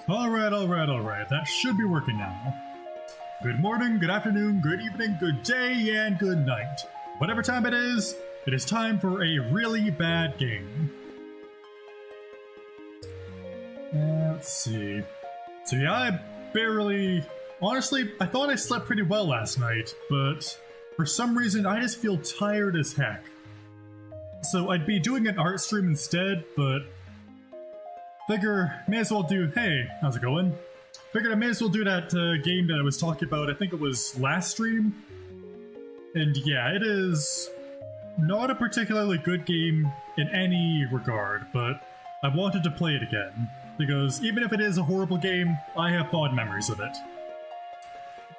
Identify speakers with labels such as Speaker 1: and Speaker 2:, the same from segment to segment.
Speaker 1: Alright, that should be working now. Good morning, good afternoon, good evening, good day, and good night. Whatever time it is time for a really bad game. Let's see. So yeah, honestly, I thought I slept pretty well last night, but for some reason I just feel tired as heck. So I'd be doing an art stream instead, but figure may as well do, hey, how's it going? Figured I may as well do that game that I was talking about, I think it was last stream. And yeah, it is not a particularly good game in any regard, but I wanted to play it again, because even if it is a horrible game, I have fond memories of it.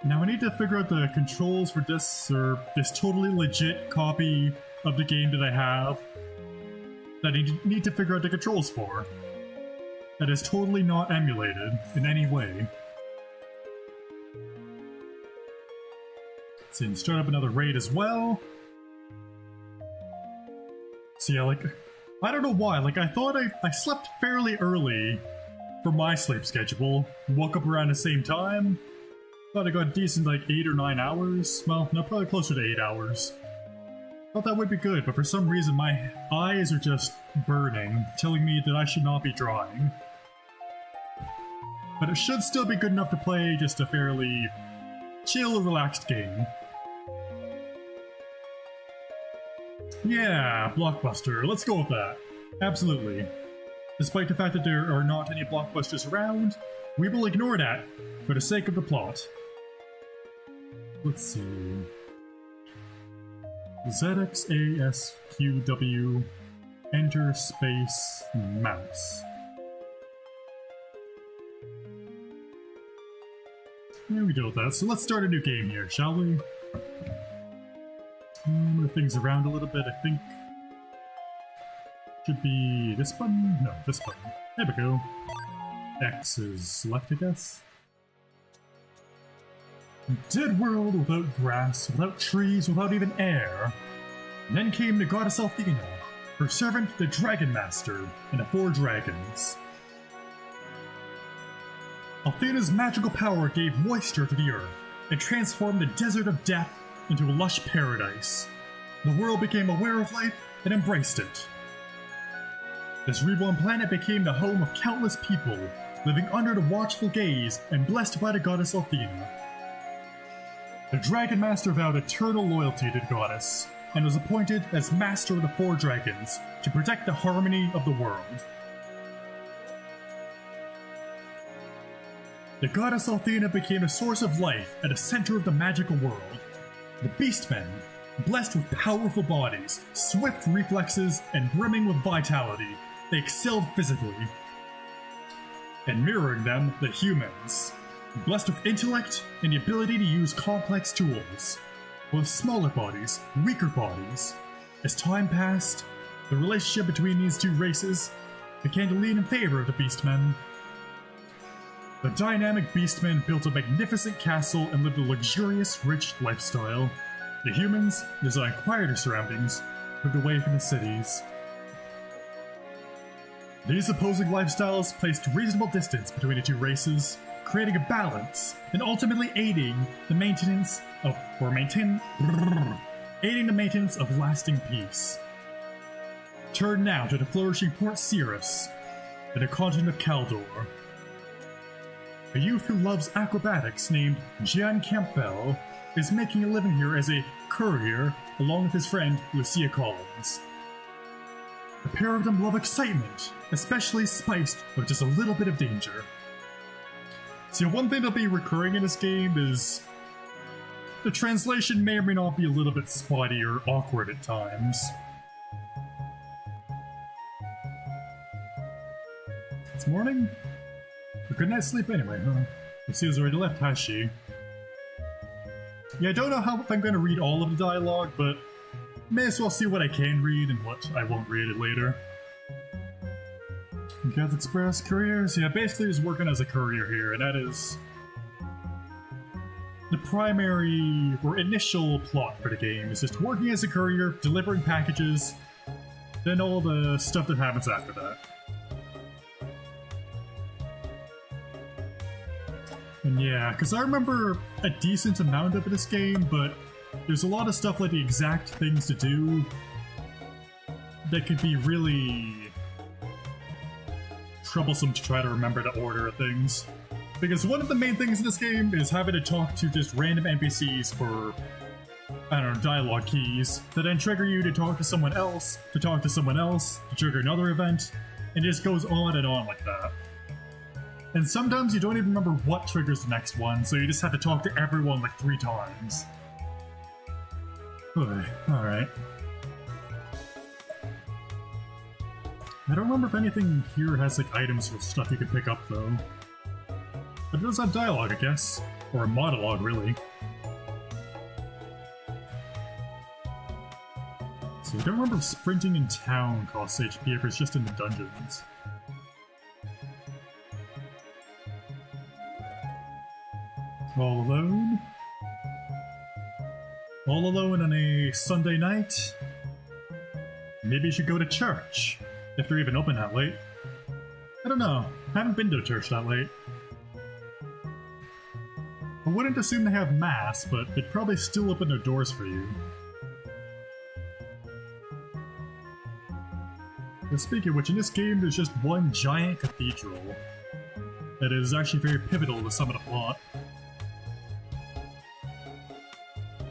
Speaker 1: Now I need to figure out the controls for this, or this totally legit copy of the game that I have, that I need to figure out the controls for. That is totally not emulated in any way. So you can start up another raid as well. So yeah, I don't know why, I thought I slept fairly early for my sleep schedule. Woke up around the same time. Thought I got decent 8 or 9 hours. Well, no, probably closer to 8 hours. Thought that would be good, but for some reason my eyes are just burning, telling me that I should not be drawing. But it should still be good enough to play just a fairly chill, relaxed game. Yeah, blockbuster, let's go with that. Absolutely. Despite the fact that there are not any blockbusters around, we will ignore that for the sake of the plot. Let's see. ZXASQW, enter space mouse. There we go with that. So let's start a new game here, shall we? Move things around a little bit, I think. Should be this button? No, this button. There we go. X is select, I guess. Dead world without grass, without trees, without even air. And then came the goddess Athena, her servant the Dragon Master, and the 4 dragons. Athena's magical power gave moisture to the earth and transformed the desert of death into a lush paradise. The world became aware of life and embraced it. This reborn planet became the home of countless people, living under the watchful gaze and blessed by the goddess Athena. The Dragon Master vowed eternal loyalty to the goddess, and was appointed as Master of the 4 dragons to protect the harmony of the world. The goddess Athena became a source of life at the center of the magical world. The Beastmen, blessed with powerful bodies, swift reflexes, and brimming with vitality, they excelled physically. And mirroring them, the humans, blessed with intellect and the ability to use complex tools, with smaller bodies, weaker bodies. As time passed, the relationship between these two races began to lean in favor of the Beastmen. The dynamic Beastmen built a magnificent castle and lived a luxurious, rich lifestyle. The humans, designed quieter surroundings, moved away from the cities. These opposing lifestyles placed reasonable distance between the two races, creating a balance and ultimately aiding the maintenance of lasting peace. Turn now to the flourishing Port Cirrus, and the continent of Kaldor. A youth who loves acrobatics named Gian Campbell is making a living here as a courier along with his friend Lucia Collins. The pair of them love excitement, especially spiced with just a little bit of danger. So one thing that'll be recurring in this game is the translation may or may not be a little bit spotty or awkward at times. It's morning? A good night's sleep anyway, huh? Lucia's already left, has she? Yeah, I don't know if I'm going to read all of the dialogue, but may as well see what I can read and what I won't read it later. Geth Express Couriers? Yeah, basically just working as a courier here, and that is the primary or initial plot for the game. Is just working as a courier, delivering packages, then all the stuff that happens after that. Yeah, because I remember a decent amount of this game, but there's a lot of stuff like the exact things to do that could be really troublesome to try to remember the order of things. Because one of the main things in this game is having to talk to just random NPCs for, I don't know, dialogue keys that then trigger you to talk to someone else, to talk to someone else, to trigger another event, and it just goes on and on like that. And sometimes you don't even remember what triggers the next one, so you just have to talk to everyone like 3 times. Alright. I don't remember if anything here has like items or stuff you can pick up though. But it does have dialogue, I guess. Or a monologue, really. So I don't remember if sprinting in town costs HP if it's just in the dungeons. All alone? All alone on a Sunday night? Maybe you should go to church, if they're even open that late. I don't know, I haven't been to church that late. I wouldn't assume they have mass, but they'd probably still open their doors for you. And speaking of which, in this game there's just one giant cathedral that is actually very pivotal to some of the plot.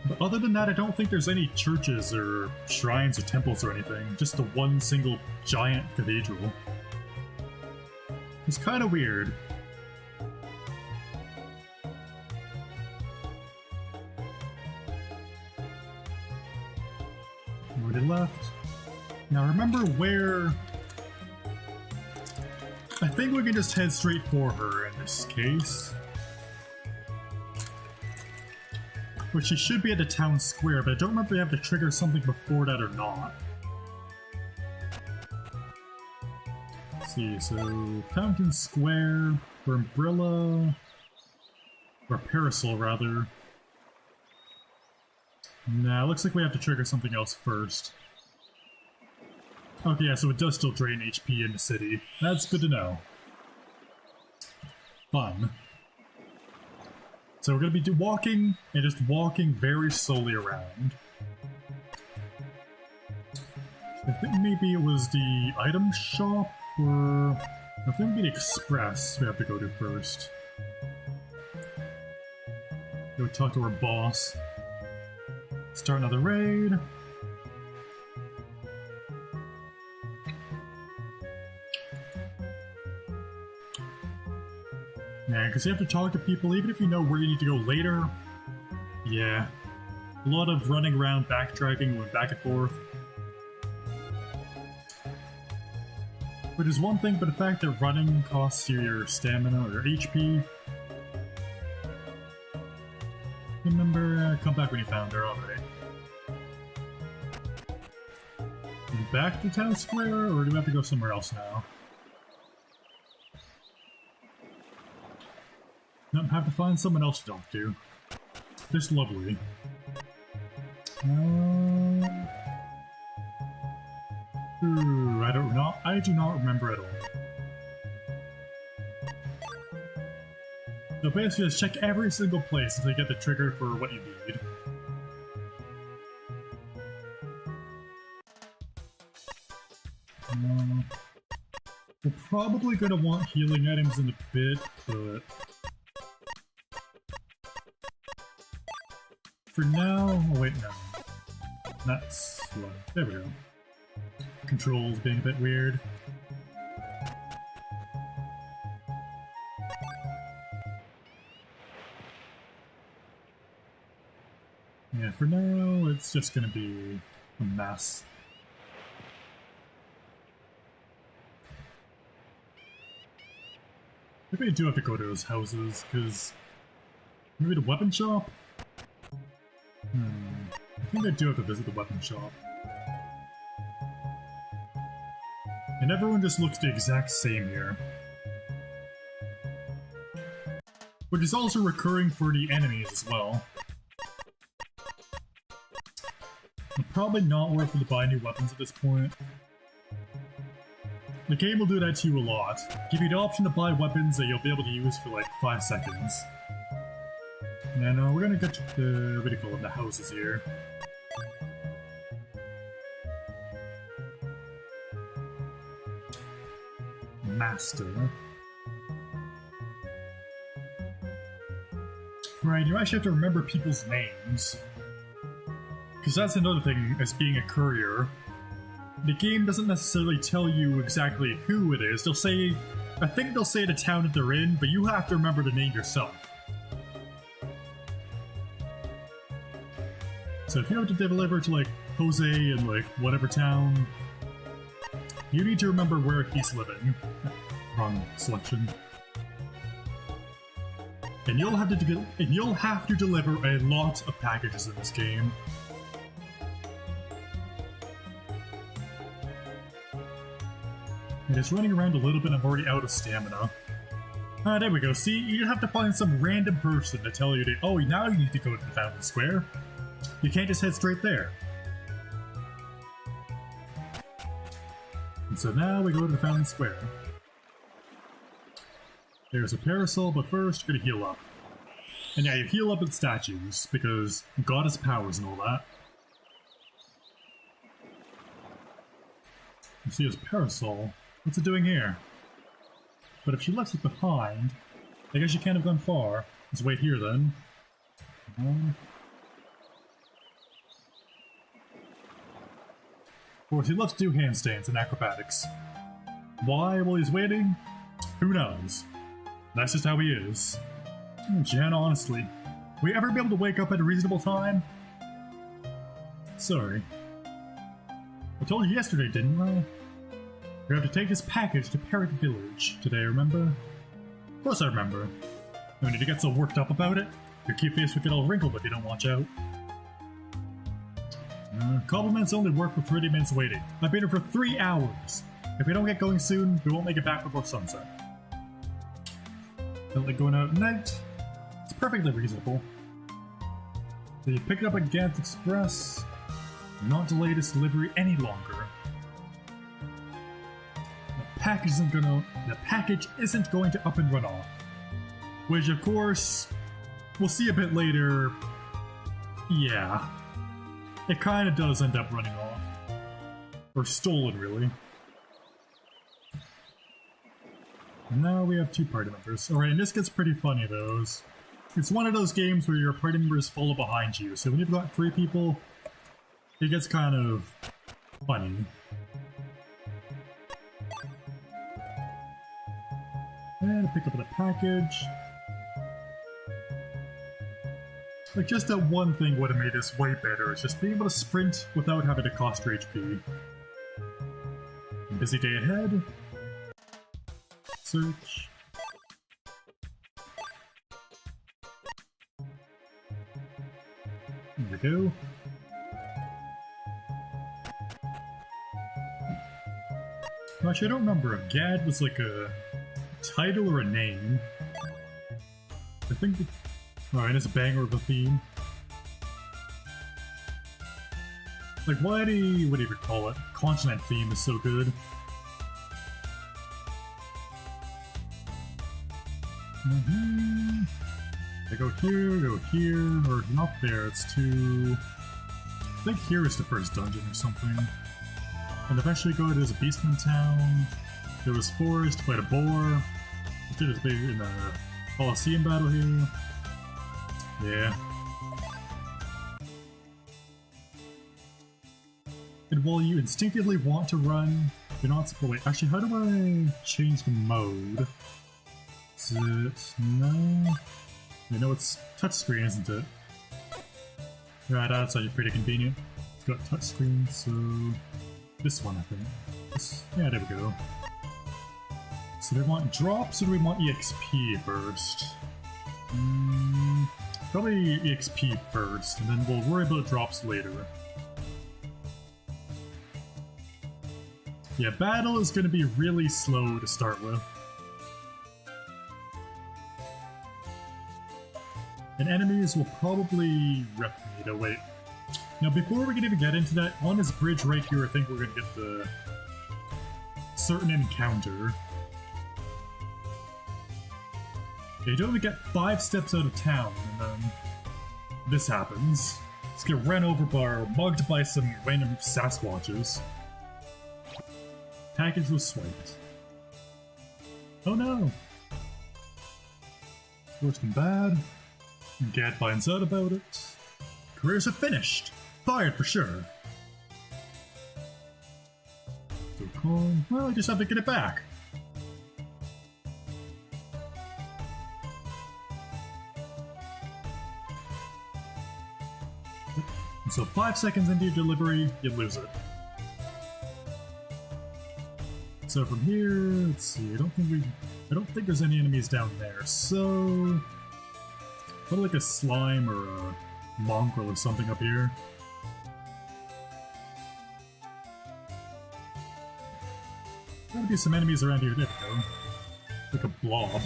Speaker 1: But other than that, I don't think there's any churches or shrines or temples or anything, just the one single giant cathedral. It's kind of weird. Already left. Now remember where... I think we can just head straight for her in this case. Which she should be at the town square, but I don't remember if we have to trigger something before that or not. Let's see, so Fountain Square, or Umbrella, or Parasol rather. Nah, looks like we have to trigger something else first. Okay, yeah, so it does still drain HP in the city. That's good to know. Fun. So we're gonna be walking, and just walking very slowly around. I think maybe it was the item shop, or... I think maybe the express we have to go to first. Go talk to our boss. Start another raid. Yeah, because you have to talk to people even if you know where you need to go later. Yeah. A lot of running around, backtracking, going back and forth. Which is one thing, but the fact that running costs you your stamina or your HP. Remember, come back when you found her, alright. Back to town square, or do we have to go somewhere else now? Nope, have to find someone else to talk to. Just lovely. Ooh, I do not remember at all. So basically just check every single place until you get the trigger for what you need. We're probably going to want healing items in a bit, but... For now... Oh wait, no. That's... Well, there we go. Controls being a bit weird. Yeah, for now, it's just gonna be a mess. Maybe I do have to go to those houses, because... Maybe the weapon shop? I think I do have to visit the weapon shop. And everyone just looks the exact same here. Which is also recurring for the enemies as well. Probably not worth it to buy new weapons at this point. The game will do that to you a lot. Give you the option to buy weapons that you'll be able to use for like 5 seconds. And we're gonna get to the, what do you call them, the houses here. Master. Right, you actually have to remember people's names. Because that's another thing as being a courier. The game doesn't necessarily tell you exactly who it is. They'll say, I think they'll say the town that they're in, but you have to remember the name yourself. So if you have to deliver to like Jose in like whatever town, you need to remember where he's living. Wrong selection. And you'll have to deliver a lot of packages in this game. And it's running around a little bit. I'm already out of stamina. Ah, there we go. See, you have to find some random person to tell you that, oh, now you need to go to the Fountain Square. You can't just head straight there. And so now we go to the Fountain Square. There's a parasol, but first, you're gonna heal up. And yeah, you heal up with statues, because goddess powers and all that. You see his parasol. What's it doing here? But if she left it behind, I guess you can't have gone far. Let's wait here then. Of course, he loves to do handstands and acrobatics. Why while he's waiting? Who knows? That's just how he is. Jen, honestly, will you ever be able to wake up at a reasonable time? Sorry. I told you yesterday, didn't I? You have to take this package to Parrot Village today, remember? Of course I remember. No need to get so worked up about it. Your cute face will get all wrinkled if you don't watch out. Compliments only work for 30 minutes waiting. I've been here for 3 hours. If we don't get going soon, we won't make it back before sunset. Don't like going out at night. It's perfectly reasonable. So you pick it up at Gant Express. Not delay this delivery any longer. The package isn't going to up and run off. Which, of course, we'll see a bit later. Yeah. It kind of does end up running off. Or stolen, really. Now we have 2 party members. Alright, and this gets pretty funny, though. It's one of those games where your party members follow behind you, so when you've got 3 people, it gets kind of funny. And pick up the package. Like, just that one thing would have made this way better, is just being able to sprint without having to cost your HP. Busy day ahead. Search. There we go. Actually, I don't remember if Gad was like a title or a name. I think the... Alright, it's a banger of a theme. Like, what do you even call it? Continent theme is so good. I go here, or not there, it's to... I think here is the first dungeon or something. And eventually go to this Beastman town. There was forest, fight a boar. Did this big in the Colosseum battle here. Yeah. And while you instinctively want to run, you're not supposed to wait. Actually, how do I change the mode? Is it... no? I know it's touchscreen, isn't it? Right, that's actually pretty convenient. It's got touchscreen, so... this one, I think. Yeah, there we go. So do we want drops or do we want EXP first? Probably EXP first, and then we'll worry about drops later. Yeah, battle is going to be really slow to start with. And enemies will probably rep me to wait. Now, before we can even get into that, on this bridge right here, I think we're going to get the certain encounter. You don't even get 5 steps out of town, and then this happens. Just get ran over by or mugged by some random Sasquatches. Package was swiped. Oh no! It's worse than bad. Gad finds out about it. Careers are finished! Fired for sure! So cool. Well, I just have to get it back. And so 5 seconds into your delivery, you lose it. So from here, let's see, I don't think there's any enemies down there, so put like a slime or a mongrel or something up here. Gotta be some enemies around here, there we go. Like a blob.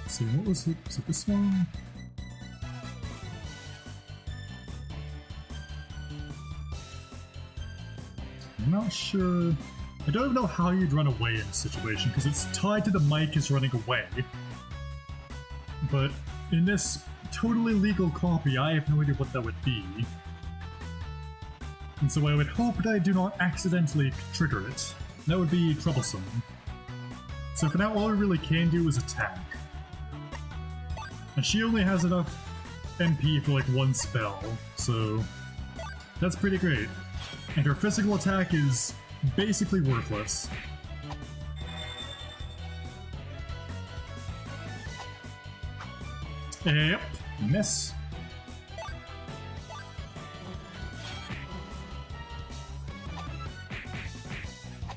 Speaker 1: Let's see, what was it? Was it this one? I'm not sure. I don't even know how you'd run away in this situation, because it's tied to the mic as running away. But in this totally legal copy, I have no idea what that would be. And so I would hope that I do not accidentally trigger it. That would be troublesome. So for now, all we really can do is attack. And she only has enough MP for like 1 spell, so that's pretty great. And her physical attack is basically worthless. Yep, miss.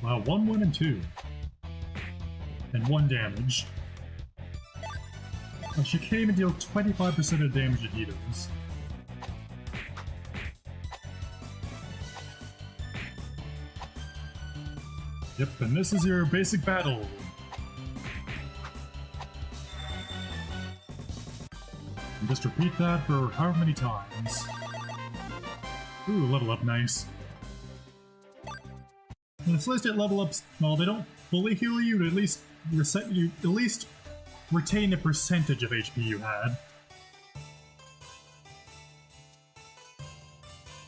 Speaker 1: Wow, 1, 1, and 2. And 1 damage. And she can't even deal 25% of damage that he does. Yep, and this is your basic battle. And just repeat that for however many times. Ooh, level up, nice. And it's nice that level ups, well, they don't fully heal you, but at least retain the percentage of HP you had.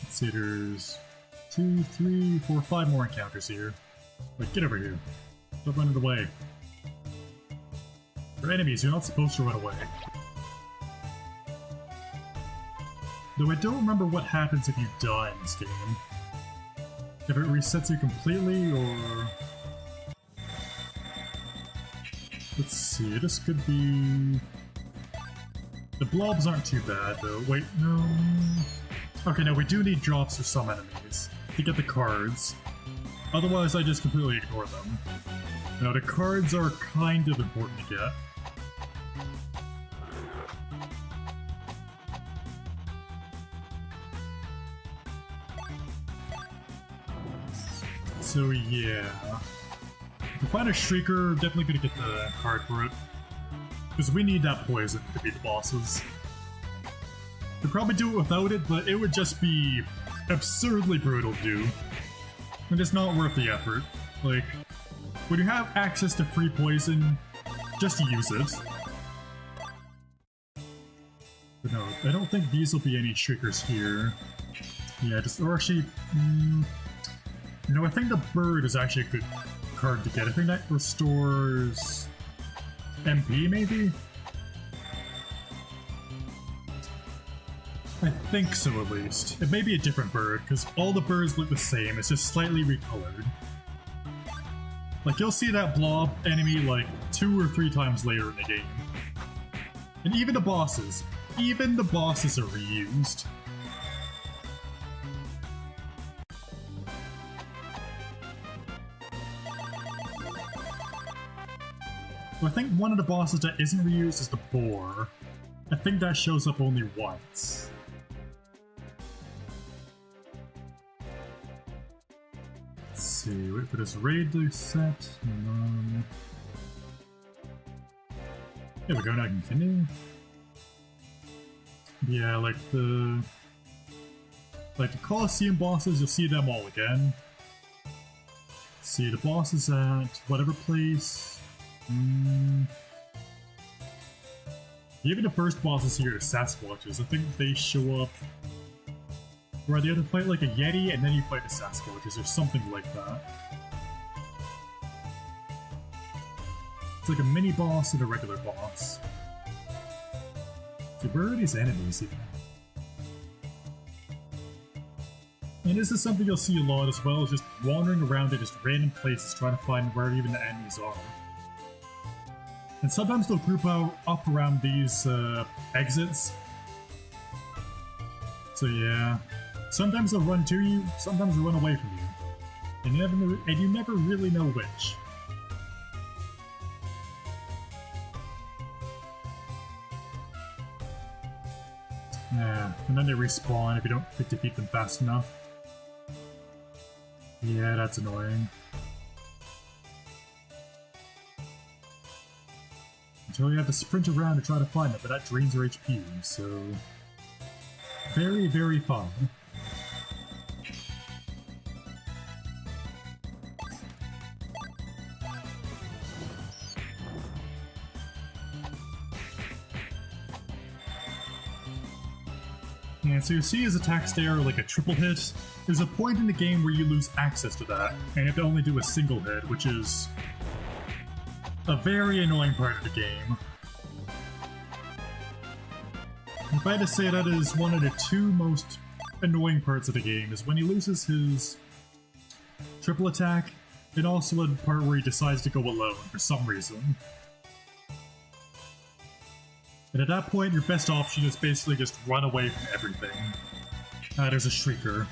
Speaker 1: Let's see, there's 2, 3, 4, 5 more encounters here. Wait, get over here. Stop running away. For enemies, you're not supposed to run away. Though I don't remember what happens if you die in this game. If it resets you completely, or... Let's see, this could be... The blobs aren't too bad, though. Wait, no... Okay, no, we do need drops for some enemies to get the cards. Otherwise, I just completely ignore them. Now, the cards are kind of important to get. So yeah, if we find a Shrieker, definitely gonna get the card for it. Because we need that poison to beat the bosses. We'd probably do it without it, but it would just be absurdly brutal to do. And it's not worth the effort. Like, when you have access to free poison, just use it. But no, I don't think these will be any Shriekers here. Yeah, just, or actually, no, I think the bird is actually a good card to get. I think that restores MP, maybe? I think so, at least. It may be a different bird, because all the birds look the same, it's just slightly recolored. Like, you'll see that blob enemy like 2 or 3 times later in the game. And even the bosses are reused. I think one of the bosses that isn't reused is the boar. I think that shows up only once. Let's see, wait for this raid to set. There we go, now I can continue. Yeah, like the Colosseum bosses, you'll see them all again. See, the bosses at whatever place. Even the first bosses here, the Sasquatches, I think they show up where you have to fight like a Yeti and then you fight the Sasquatches or something like that. It's like a mini boss and a regular boss. So where are these enemies even? And this is something you'll see a lot as well, is just wandering around in just random places trying to find where even the enemies are. And sometimes they'll group up around these exits. So yeah, sometimes they'll run to you, sometimes they'll run away from you. And you never really know which. Yeah, and then they respawn if you don't defeat them fast enough. Yeah, that's annoying. Until you have to sprint around to try to find them, but that drains your HP, so... Very, very fun. And so you see his attacks there are like a triple hit. There's a point in the game where you lose access to that, and you have to only do a single hit, which is a very annoying part of the game. If I had to say, that is one of the two most annoying parts of the game, is when he loses his triple attack, and also a part where he decides to go alone for some reason. And at that point, your best option is basically just run away from everything. There's a Shrieker.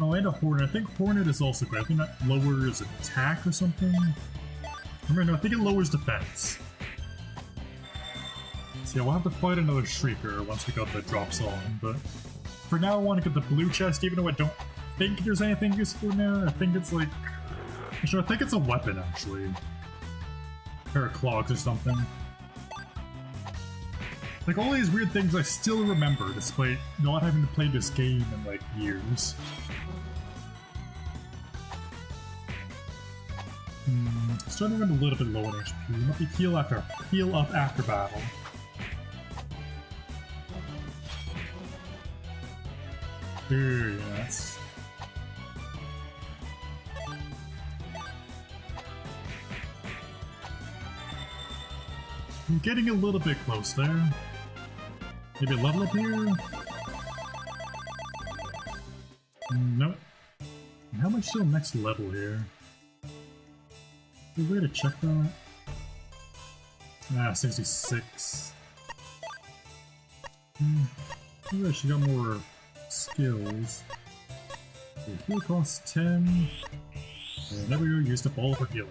Speaker 1: Oh, and a Hornet. I think Hornet is also good. I think that lowers attack or something. No, I think it lowers defense. So yeah, we'll have to fight another Shrieker once we got the drops on, but for now I want to get the blue chest, even though I don't think there's anything useful in there. I think it's like... Actually, I think it's a weapon, actually. A pair of clogs or something. Like, all these weird things I still remember, despite not having to play this game in, like, years. Starting to run a little bit low on HP. Let me heal up after battle. Yes. I'm getting a little bit close there. Maybe level up here? Nope. How much till next level here? Is there a way to check that? Ah, 66. Maybe I should got more skills. Okay, heal costs 10. And there we go, used up all for healing.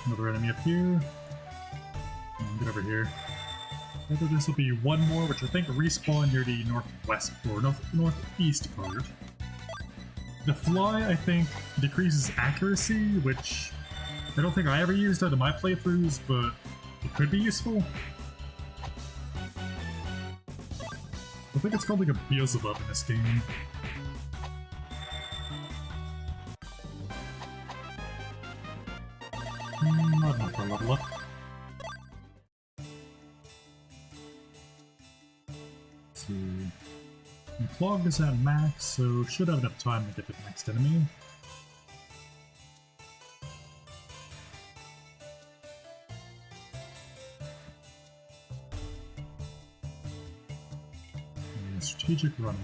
Speaker 1: Another enemy up here. Get over here. Whether this will be one more, which I think respawn near the northwest or northeast part. The fly, I think, decreases accuracy, which I don't think I ever used out of my playthroughs, but it could be useful. I think it's called like a Beelzebub in this game. Not enough for a level up. Let's see. And Clog is at max, so should have enough time to get to the next enemy. And strategic running.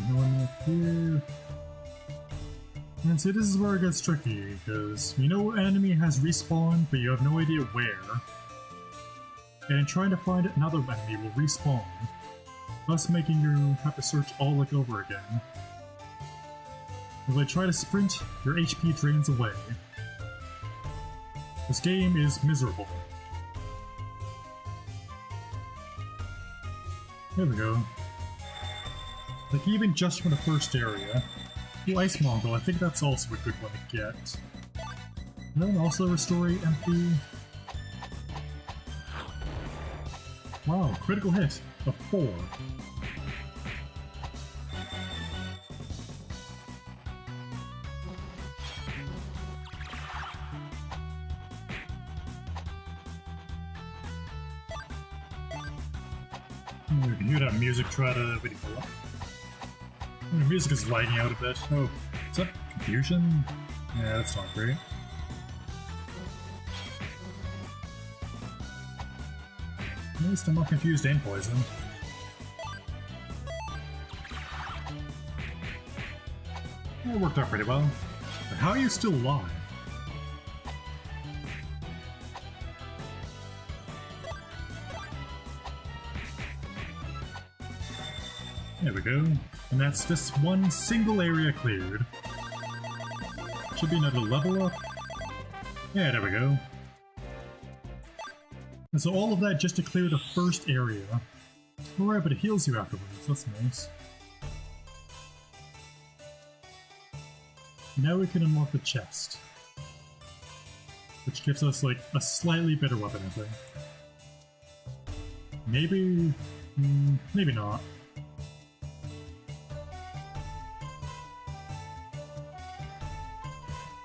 Speaker 1: No one up here. And see, this is where it gets tricky, because you know an enemy has respawned, but you have no idea where. And trying to find another enemy will respawn, thus making you have to search all over again. If I try to sprint, your HP drains away. This game is miserable. There we go. Like, even just from the first area. The Ice Mongol, I think that's also a good one to get. And then also restore MP. Wow, critical hit of 4. We can hear that music try to... What do you call it? The music is lagging out a bit. Oh, is that confusion? Yeah, that's not great. At least I'm not confused and poisoned. Yeah, it worked out pretty well. But how are you still alive? There we go. And that's just one single area cleared. Should be another level up. Yeah, there we go. And so all of that just to clear the first area. Alright, but it heals you afterwards, that's nice. Now we can unlock the chest. Which gives us, like, a slightly better weapon, I think. Maybe... maybe not.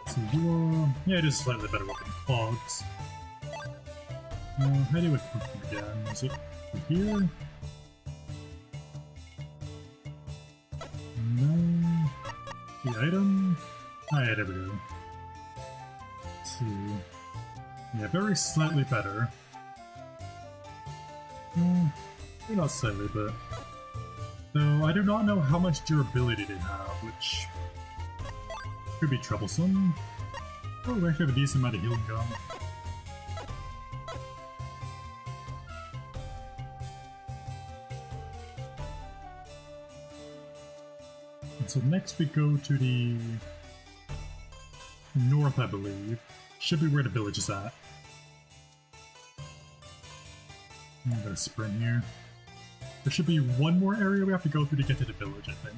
Speaker 1: So you are... yeah, it is a slightly better weapon. Clogs. How do we equip them again? Is it here? No. The item? Oh yeah, there we go. Let's see. Yeah, very slightly better. Maybe not slightly, but... though I do not know how much durability they have, which... could be troublesome. Oh, we actually have a decent amount of healing going. So next we go to the north, I believe. Should be where the village is at. I'm gonna sprint here. There should be one more area we have to go through to get to the village, I think.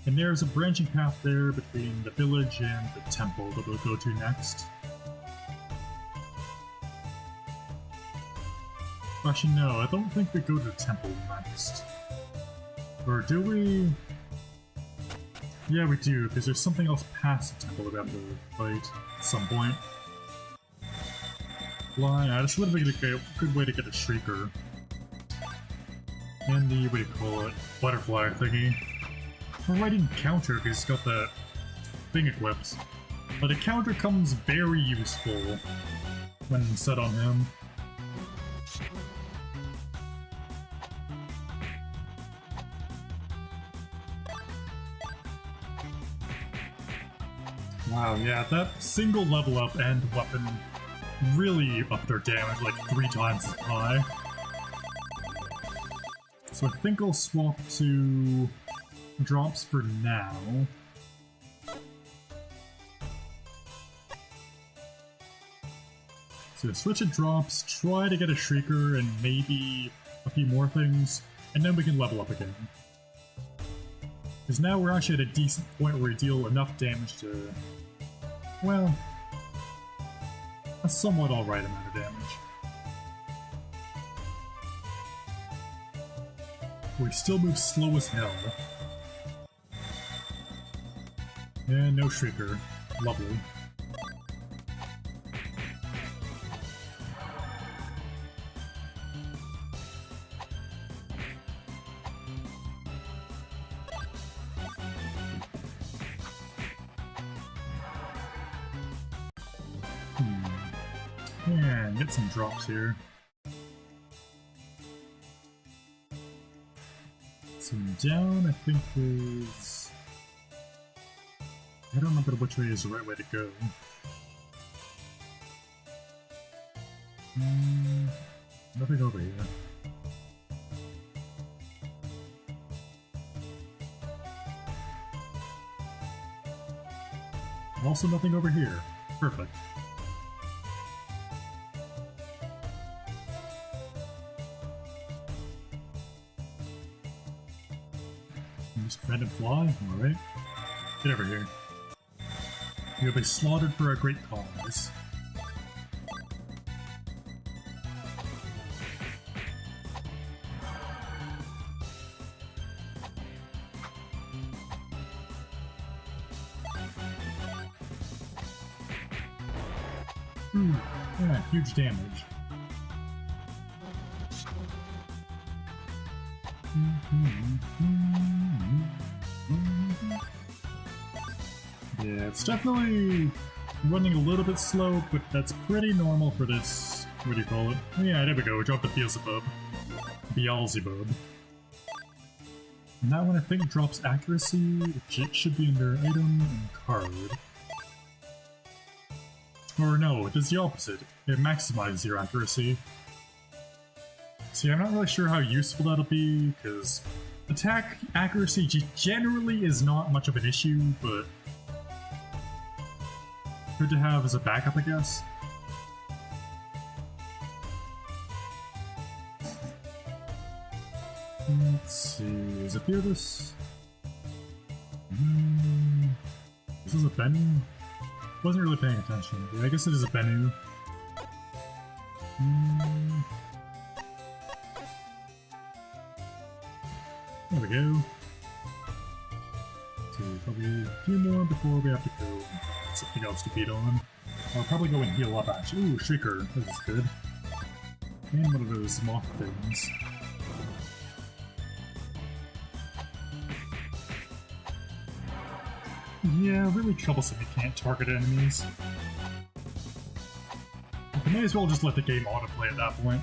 Speaker 1: And there's a branching path there between the village and the temple that we'll go to next. Actually, no, I don't think we go to the temple next. Or do we? Yeah, we do, because there's something else past the temple that we have to fight at some point. Fly, yeah, this would be a good way to get a Shrieker. And the, what do you call it, butterfly thingy. We're writing counter because it's got that thing equipped. But the counter comes very useful when set on him. Wow, yeah, that single level up and weapon really upped their damage like 3 times as high. So I think I'll swap to drops for now. So switch to drops, try to get a Shrieker and maybe a few more things, and then we can level up again. Because now we're actually at a decent point where we deal enough damage to... well, a somewhat alright amount of damage. We still move slow as hell. And no Shrieker. Lovely. Yeah, get some drops here. So down, I think is... I don't remember which way is the right way to go. Nothing over here. Also nothing over here. Perfect. Just random fly? Alright. Get over here. You'll be slaughtered for a great cause. Ooh, yeah, huge damage. Yeah, it's definitely running a little bit slow, but that's pretty normal for this. What do you call it? Oh, yeah, there we go. Drop the Beelzebub. Beelzebub. And that one I think drops accuracy, which it should be under item and card. Or no, it does the opposite. It maximizes your accuracy. See, I'm not really sure how useful that'll be, because attack accuracy generally is not much of an issue, but good to have as a backup, I guess. Let's see, is it fearless? This is a Bennu? Wasn't really paying attention. Yeah, I guess it is a Bennu. There we go. So probably a few more before we have to go. Something else to beat on. I'll probably go and heal up actually. Ooh, Shrieker. This is good. And one of those moth things. Yeah, really troublesome you can't target enemies. You may as well just let the game autoplay at that point.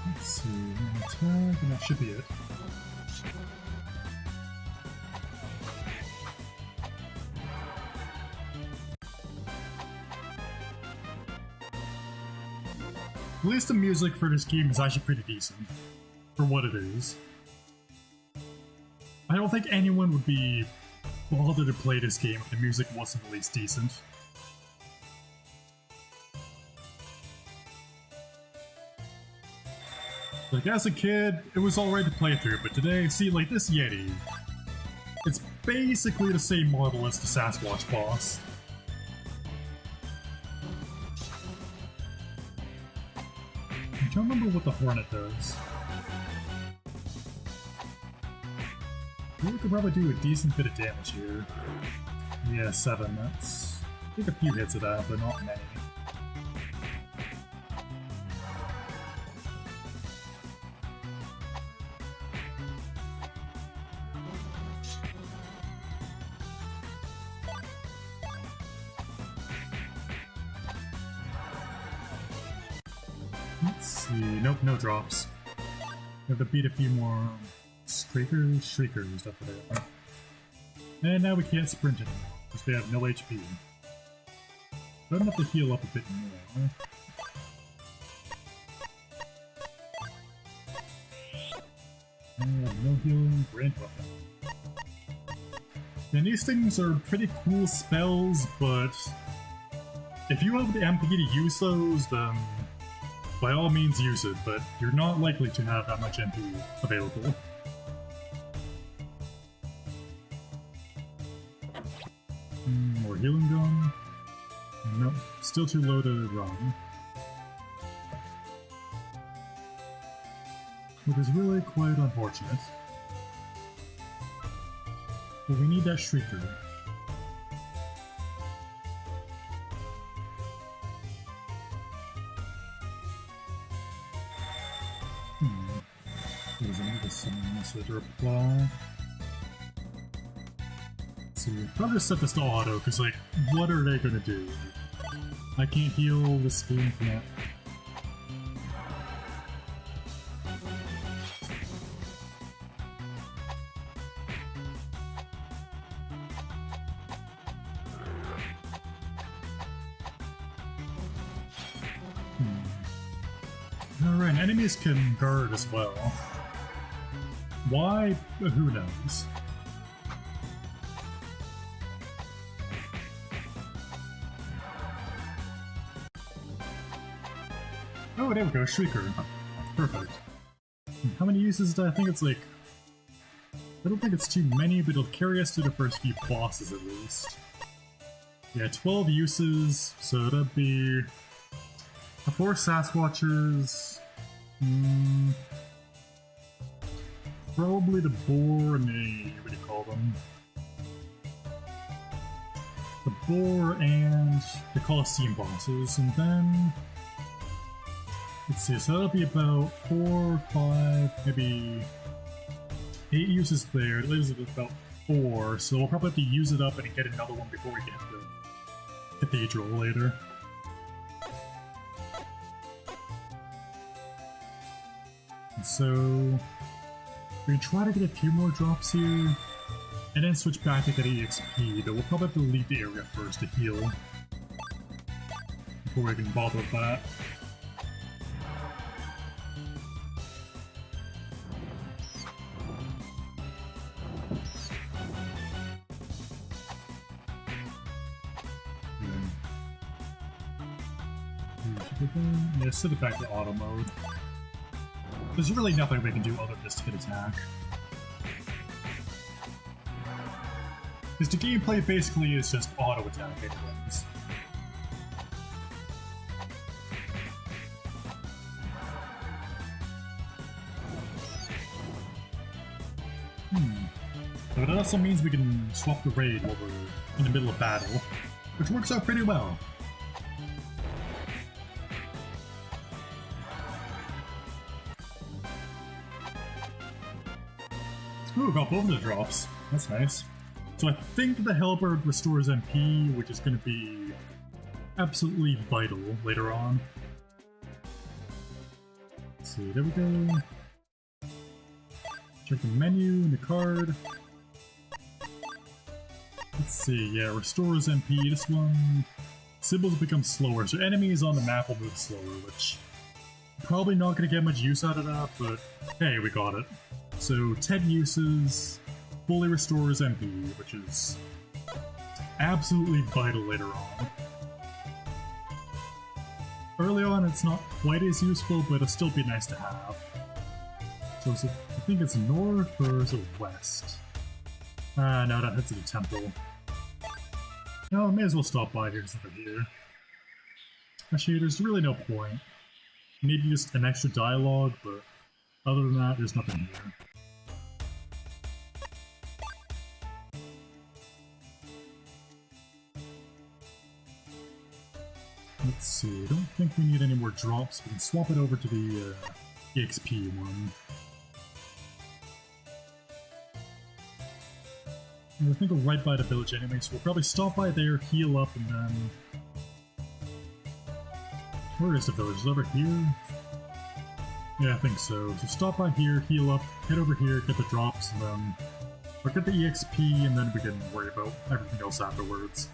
Speaker 1: Let's see, attack, and that should be it. At least the music for this game is actually pretty decent, for what it is. I don't think anyone would be bothered to play this game if the music wasn't at least decent. Like, as a kid, it was alright to play through, but today, see, like this Yeti, it's basically the same model as the Sasquatch boss. I don't remember what the Hornet does. We could probably do a decent bit of damage here. Yeah, 7, that's... I think a few hits of that, but not many. Let's see, nope, no drops. We have to beat a few more shriekers, that's what they are. And now we can't sprint anymore, because we have no HP. So I'm gonna have to heal up a bit more. No healing, grand weapon. And these things are pretty cool spells, but if you have the MP to use those, then by all means use it, but you're not likely to have that much MP available. More healing gun. Nope, still too low to run. Which is really quite unfortunate. But we need that Shrieker. There's another summon with a reply. Let's see, probably just set this to auto, because, like, what are they gonna do? I can't heal this game from that. Alright, enemies can guard as well. Why? Who knows? Oh, there we go, Shrieker. Perfect. How many uses do I think it's like? I don't think it's too many, but it'll carry us through the first few bosses at least. Yeah, 12 uses, so that'd be the 4 Sasquatchers, probably the boar and the, what do you call them? The boar and the Colosseum bosses, and then, let's see, so that'll be about 4, 5, maybe 8 uses there. It leaves about 4, so we'll probably have to use it up and get another one before we get the cathedral later. And so we can try to get a few more drops here, and then switch back to get EXP, but we'll probably have to leave the area first to heal before we can bother with that. Yeah, set it back to auto mode. There's really nothing we can do other than just hit attack. Because the gameplay basically is just auto attack anyways. But it also means we can swap the raid while we're in the middle of battle, which works out pretty well. Ooh, got both of the drops. That's nice. So I think the Hellbird restores MP, which is going to be absolutely vital later on. Let's see, there we go. Check the menu and the card. Let's see, yeah, restores MP. This one, symbols become slower, so enemies on the map will move slower, which probably not going to get much use out of that, but hey, we got it. So 10 uses, fully restores MP, which is absolutely vital later on. Early on it's not quite as useful, but it'll still be nice to have. So is it, I think it's north or is it west? No, that heads to the temple. No, may as well stop by here instead of here. Actually, there's really no point. Maybe just an extra dialogue, but other than that, there's nothing here. Let's see, I don't think we need any more drops. We can swap it over to the EXP one. And I think we're right by the village anyway, so we'll probably stop by there, heal up, and then... Where is the village? Is it over here? Yeah, I think so. So stop by here, heal up, head over here, get the drops, and then... Or get the EXP, and then we can worry about everything else afterwards.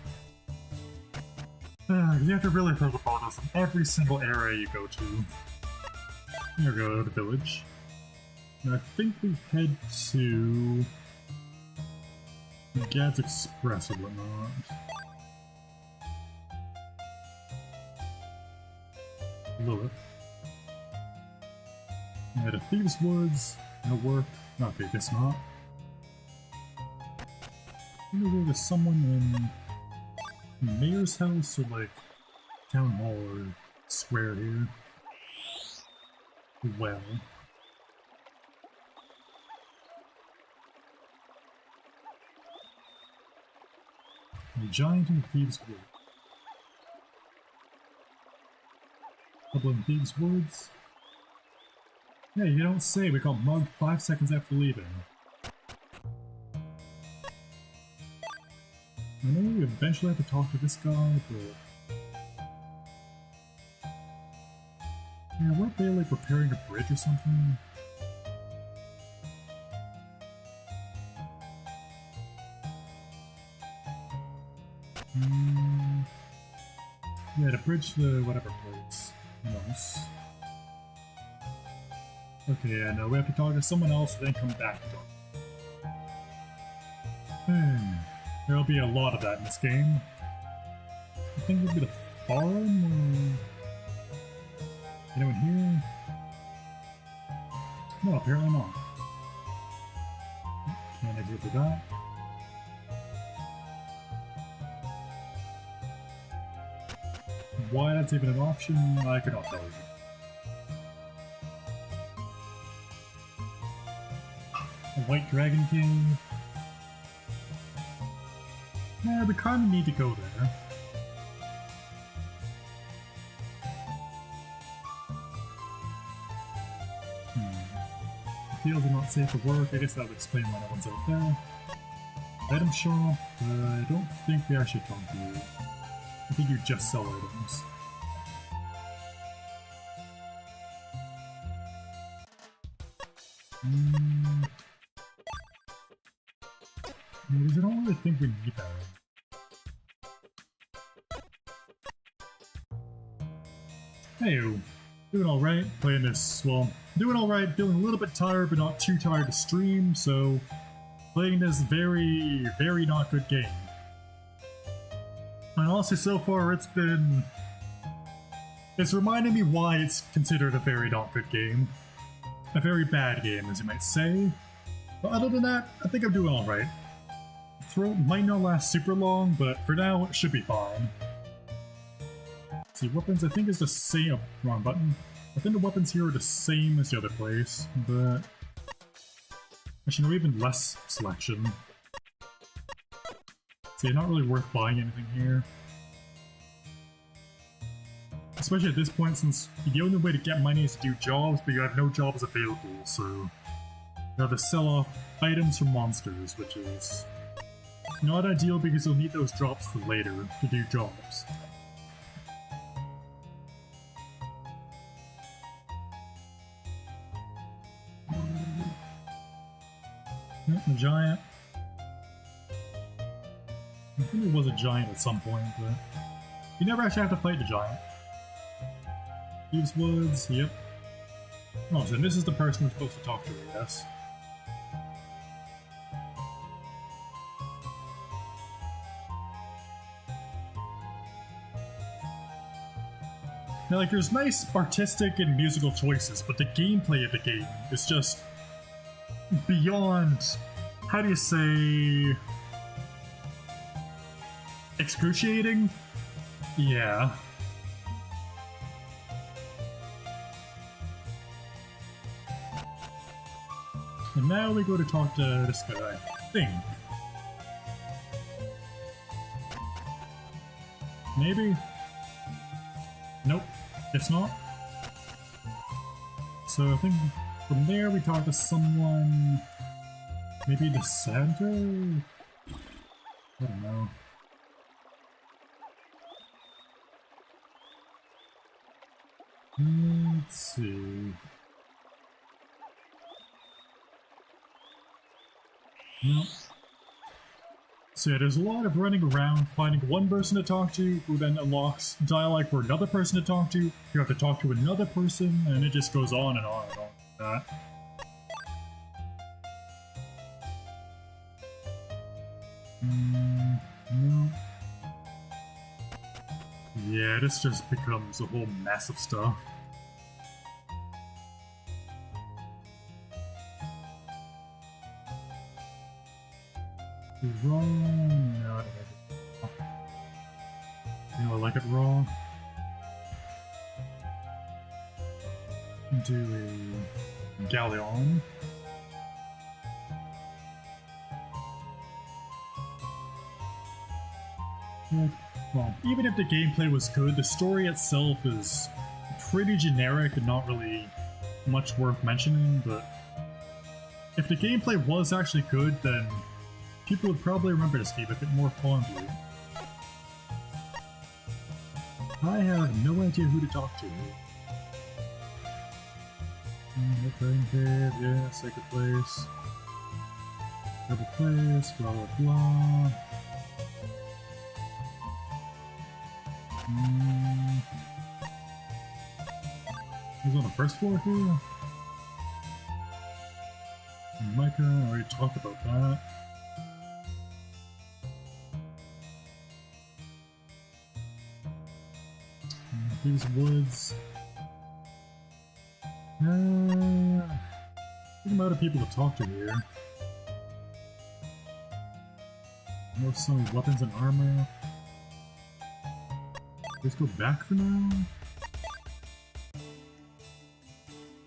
Speaker 1: Because you have to really think about this in every single area you go to. There we go, to the village. And I think we head to... Gad's Express or whatnot. Lilith. Yeah, the Thieves' Woods. No work. Okay, guess not. Maybe there's someone in Mayor's house or like Town Hall or Square here. Well. A giant in the Thieves' Woods. Couple in Thieves' Woods. Hey, you don't say, we got mugged 5 seconds after leaving. I know we eventually have to talk to this guy, but... Yeah, weren't they like repairing a bridge or something? Yeah, the bridge to whatever place. Nice. Okay, yeah, no, we have to talk to someone else and then come back to talk. There'll be a lot of that in this game. I think we'll be the farm or... Anyone here? No, apparently not. Can't exit the that. Why that's even an option, I cannot tell you. A White Dragon King. Yeah, we kind of need to go there. The fields are not safe for work. I guess that would explain why no one's out there. Item shop. I don't think we actually talk to you. I think you just sell items. Because I don't really think we need that. Hey, doing alright, playing this, well, doing alright, feeling a little bit tired, but not too tired to stream, so playing this very, very not good game. And honestly, so far it's reminding me why it's considered a very not good game. A very bad game, as you might say. But other than that, I think I'm doing alright. Throat might not last super long, but for now, it should be fine. See, weapons, I think is the same. Oh, wrong button. I think the weapons here are the same as the other place, but actually, no, even less selection. See, not really worth buying anything here. Especially at this point, since the only way to get money is to do jobs, but you have no jobs available, so you have to sell off items from monsters, which is not ideal because you'll need those drops for later to do jobs. The giant. I think it was a giant at some point, but you never actually have to fight the giant. Thieves Woods, yep. Oh, so this is the person we're supposed to talk to, I guess. Now, like, there's nice artistic and musical choices, but the gameplay of the game is just beyond, how do you say, excruciating? Yeah. And now we go to talk to this guy, I think. Maybe? Nope, guess not. So I think from there we talk to someone, maybe the Santa? I don't know. Let's see. No. So yeah, there's a lot of running around, finding one person to talk to, who then unlocks dialogue for another person to talk to, you have to talk to another person, and it just goes on and on and on like that. No. Yeah, this just becomes a whole mess of stuff. Raw? No, I don't like it raw. No, I like it raw. Do a galleon. Well, even if the gameplay was good, the story itself is pretty generic and not really much worth mentioning, but if the gameplay was actually good, then people would probably remember this game a bit more fondly. I have no idea who to talk to. Recurring cave, yeah, sacred place. Double place, blah blah blah. Who's on the first floor here? Micah, I already talked about that. These woods. Think about the people to talk to here. Know some weapons and armor. Let's go back for now.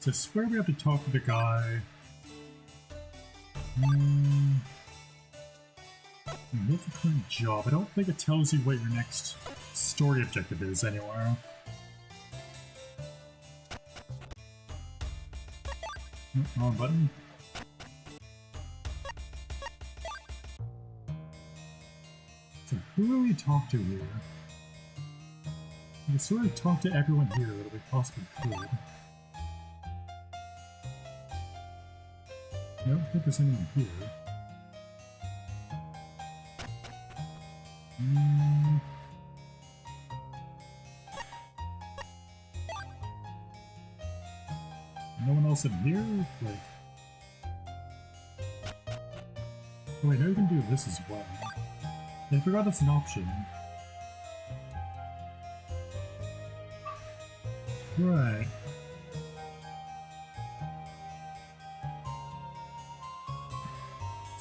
Speaker 1: So I swear we have to talk to the guy. What's the current job? I don't think it tells you what your next story objective is anywhere. Nope, wrong button. So who do we talk to here? We can sort of talk to everyone here that we possibly could. I don't think there's anyone here. No one else in here? Like... Oh wait, now you can do this as well. I forgot that's an option. Right.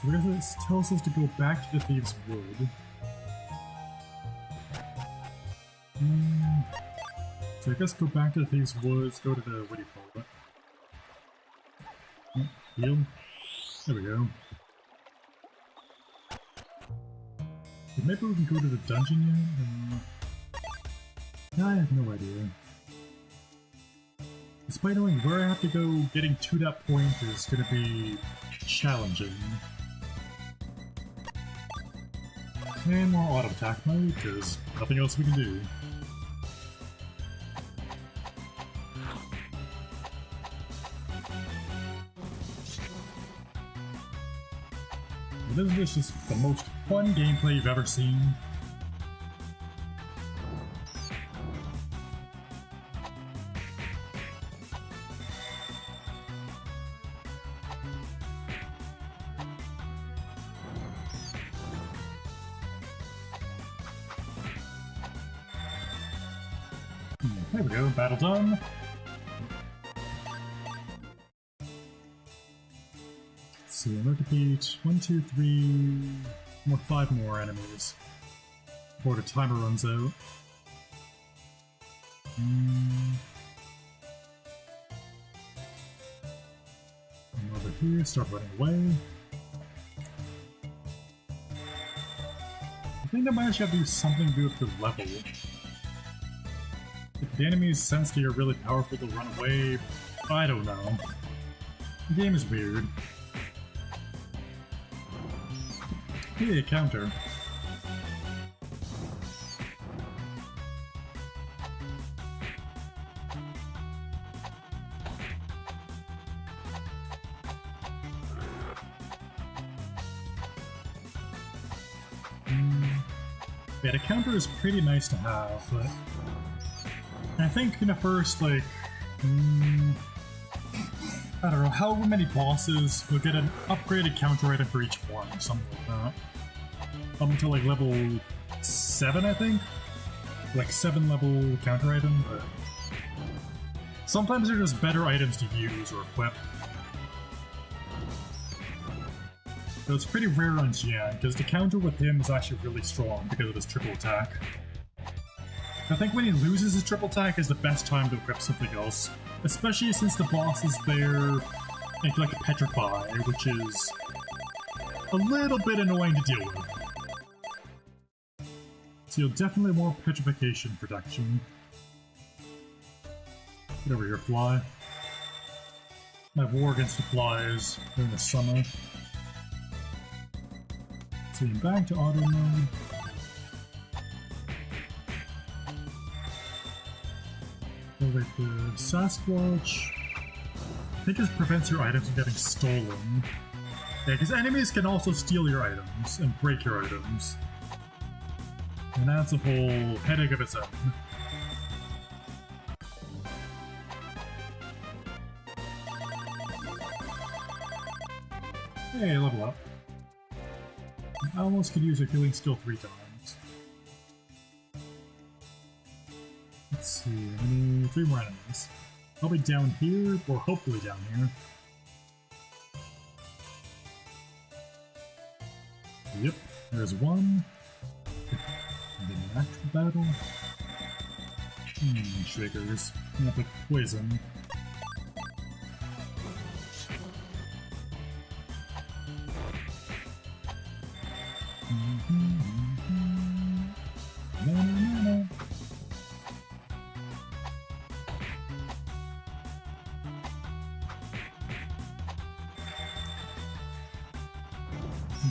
Speaker 1: So we're gonna tell us to go back to the Thieves' Wood. So I guess go back to the Thieves' Woods, go to the, what do you call it? Heal. There we go. Maybe we can go to the dungeon yet? I have no idea. Despite knowing where I have to go, getting to that point is gonna be challenging. And more auto attack mode, because nothing else we can do. This is just the most fun gameplay you've ever seen. There we go, battle done. Let's see, I'm going to defeat 1, 2, 3, 5 more enemies before the timer runs out. I'm over here, start running away. I think that might actually have to do something to do with the level. If the enemies sense that you're really powerful to run away, I don't know. The game is weird. Hey, a counter. Yeah, the counter is pretty nice to have, but I think in the first, like, I don't know, how many bosses will get an upgraded counter item for each one, or something like that. Up until, like, level 7, I think? Like, 7 level counter item, but sometimes they're just better items to use or equip. So it's pretty rare on Jian, because the counter with him is actually really strong because of his triple attack. I think when he loses his triple attack is the best time to equip something else, especially since the boss is there and like petrify, which is a little bit annoying to deal with. So you'll definitely want petrification protection. Get over here, fly. I war against the flies during the summer. So back to auto mode. Wait, the Sasquatch, I think it prevents your items from getting stolen. Yeah, because enemies can also steal your items and break your items. And that's a whole headache of its own. Hey, level up. I almost could use a healing skill 3 times. Let's see, I need 3 more enemies. Probably down here, or hopefully down here. Yep, there's one. And then an actual battle. Triggers. Not the poison.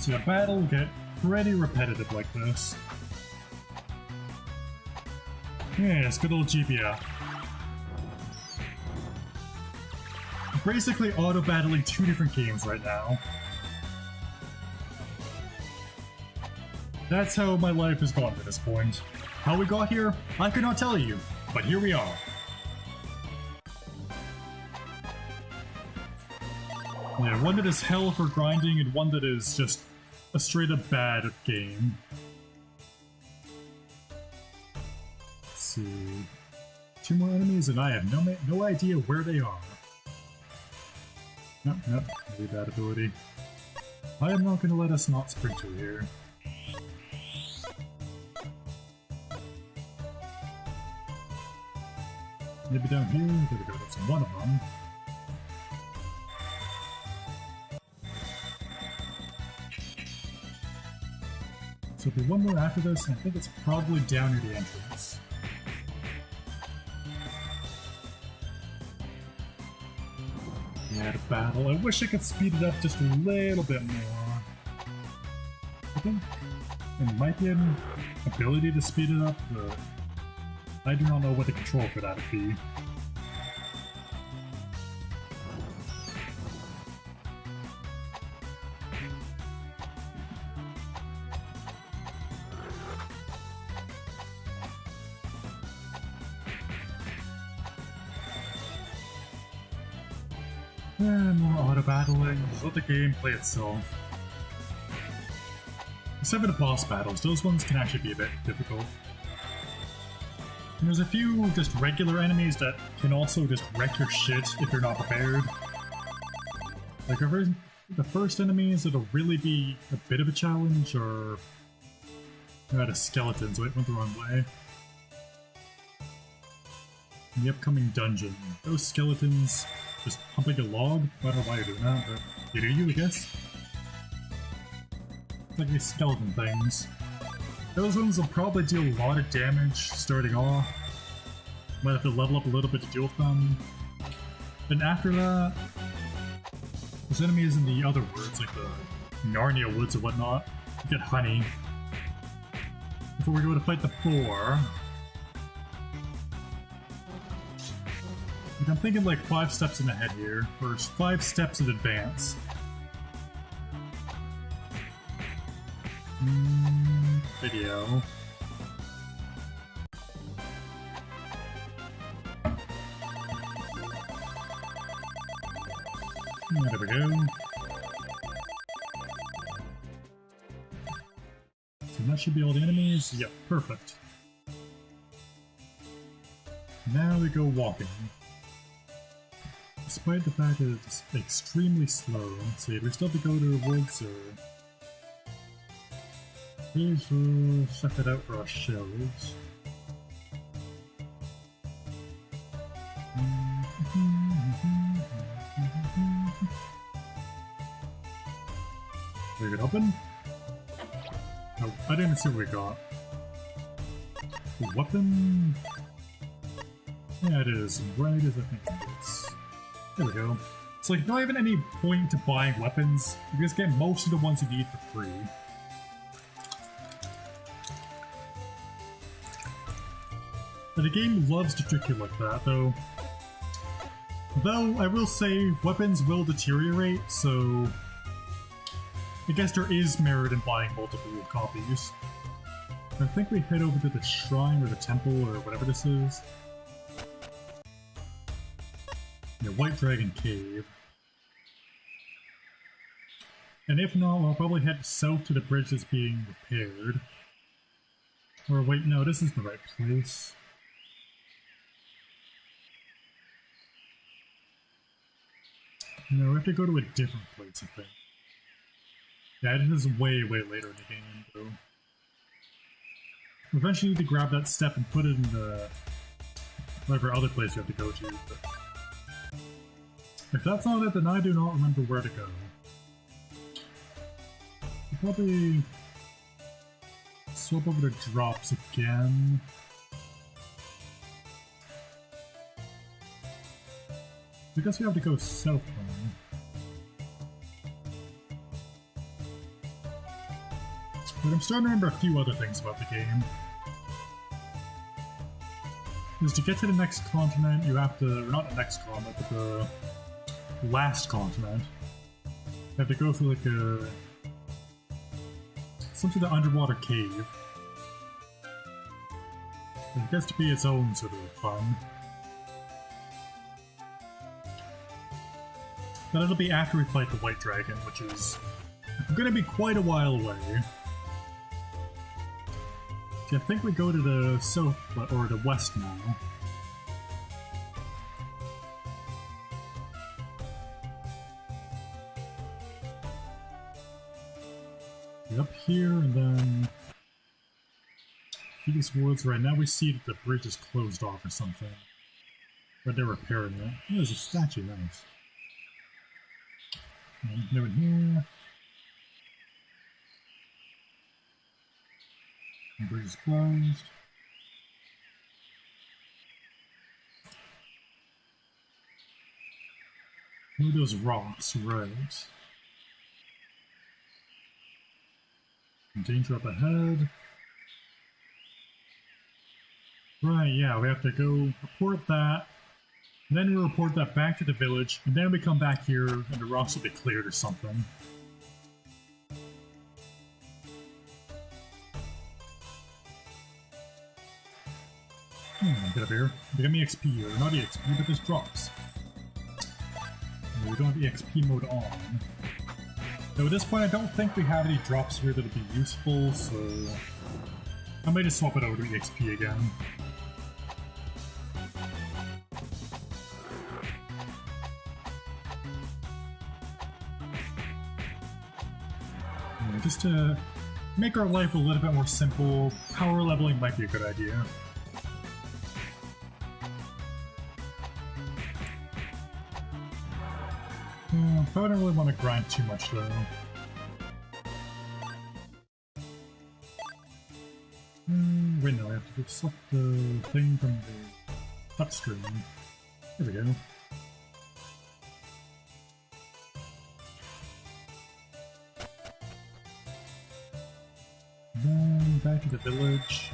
Speaker 1: So a battle will get pretty repetitive like this. Yes, good old GPF. Basically auto-battling two different games right now. That's how my life has gone to this point. How we got here, I could not tell you, but here we are. Yeah, one that is hell for grinding and one that is just a straight-up bad game. Let's see... Two more enemies and I have no idea where they are. Nope, maybe bad ability. I am not going to let us not sprint through here. Maybe down here? There we go, that's one of them. So there'll be one more after this, and I think it's probably down near the entrance. Yeah, the battle. I wish I could speed it up just a little bit more. I think there might be an ability to speed it up, but I do not know what the control for that would be. More auto-battling, just let the game play itself. Except for the boss battles, those ones can actually be a bit difficult. And there's a few just regular enemies that can also just wreck your shit if you're not prepared. Like, the first enemies that'll really be a bit of a challenge are... the skeletons, wait, went the wrong way. In the upcoming dungeon, those skeletons just humping a log? I don't know why you're doing that, but you do you, I guess? It's like these skeleton things. Those ones will probably deal a lot of damage starting off. Might have to level up a little bit to deal with them. Then after that, there's enemies in the other woods, like the Narnia woods or whatnot. You get honey. Before we go to fight the boar. Like, I'm thinking like 5 steps in ahead here, or 5 steps in advance. Video. There we go. So that should be all the enemies. Yep, perfect. Now we go walking. Despite the fact that it's extremely slow, let's see, do we still have to go to the woods, or... Please check it out for our shells. Leave it open? Oh, I didn't see what we got. A weapon? Yeah, it is. Right as I think it is. There we go. It's like not even any point to buying weapons. You just get most of the ones you need for free. And the game loves to trick you like that, though. Though, I will say, weapons will deteriorate, so... I guess there is merit in buying multiple copies. I think we head over to the shrine or the temple or whatever this is. Yeah, White Dragon Cave. And if not, I'll probably head south to the bridge that's being repaired. Or wait, no, this is the right place. No, we have to go to a different place, I think. Yeah, it is way, way later in the game, though. We eventually need to grab that step and put it in the whatever other place you have to go to. But if that's not it, then I do not remember where to go. I'll probably swap over to drops again. I guess we have to go south then. But I'm starting to remember a few other things about the game. Is to get to the next continent, you have to, or not the next continent, but the last continent. You have to go through like some sort of underwater cave. It gets to be its own sort of fun. But it'll be after we fight the White Dragon, which is gonna be quite a while away. I think we go to the south, or the west now. We're up here, and then these woods. Right now we see that the bridge is closed off or something. Or they're repairing it. Oh, there's a statue, nice. Over here. The bridge is closed. Look at those rocks, right. Danger up ahead. Right, yeah, we have to go report that. And then we report that back to the village, and then we come back here and the rocks will be cleared or something. Get up here. They give me XP, or not EXP, but just drops. We don't have EXP mode on. Though at this point I don't think we have any drops here that would be useful, so I might just swap it over to EXP again. Yeah, just to make our life a little bit more simple, power leveling might be a good idea. I don't really want to grind too much though. Wait, no, I have to select the thing from the touchscreen. There we go. Then back to the village.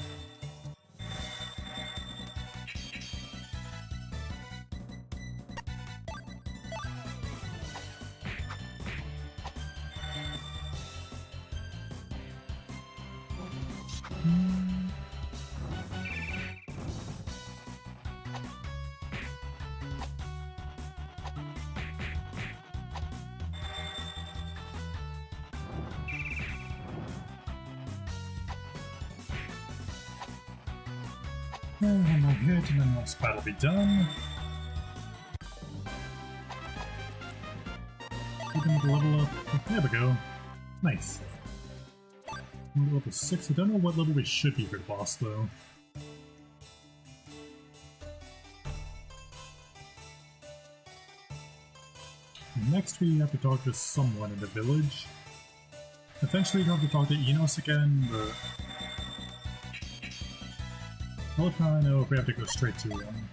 Speaker 1: One more hit and then the next battle will be done. Looking to level up. There we go. Nice. Level 6. I don't know what level we should be for the boss though. Next we have to talk to someone in the village. Eventually we have to talk to Enos again, but well, if not, I know if we have to go straight to him.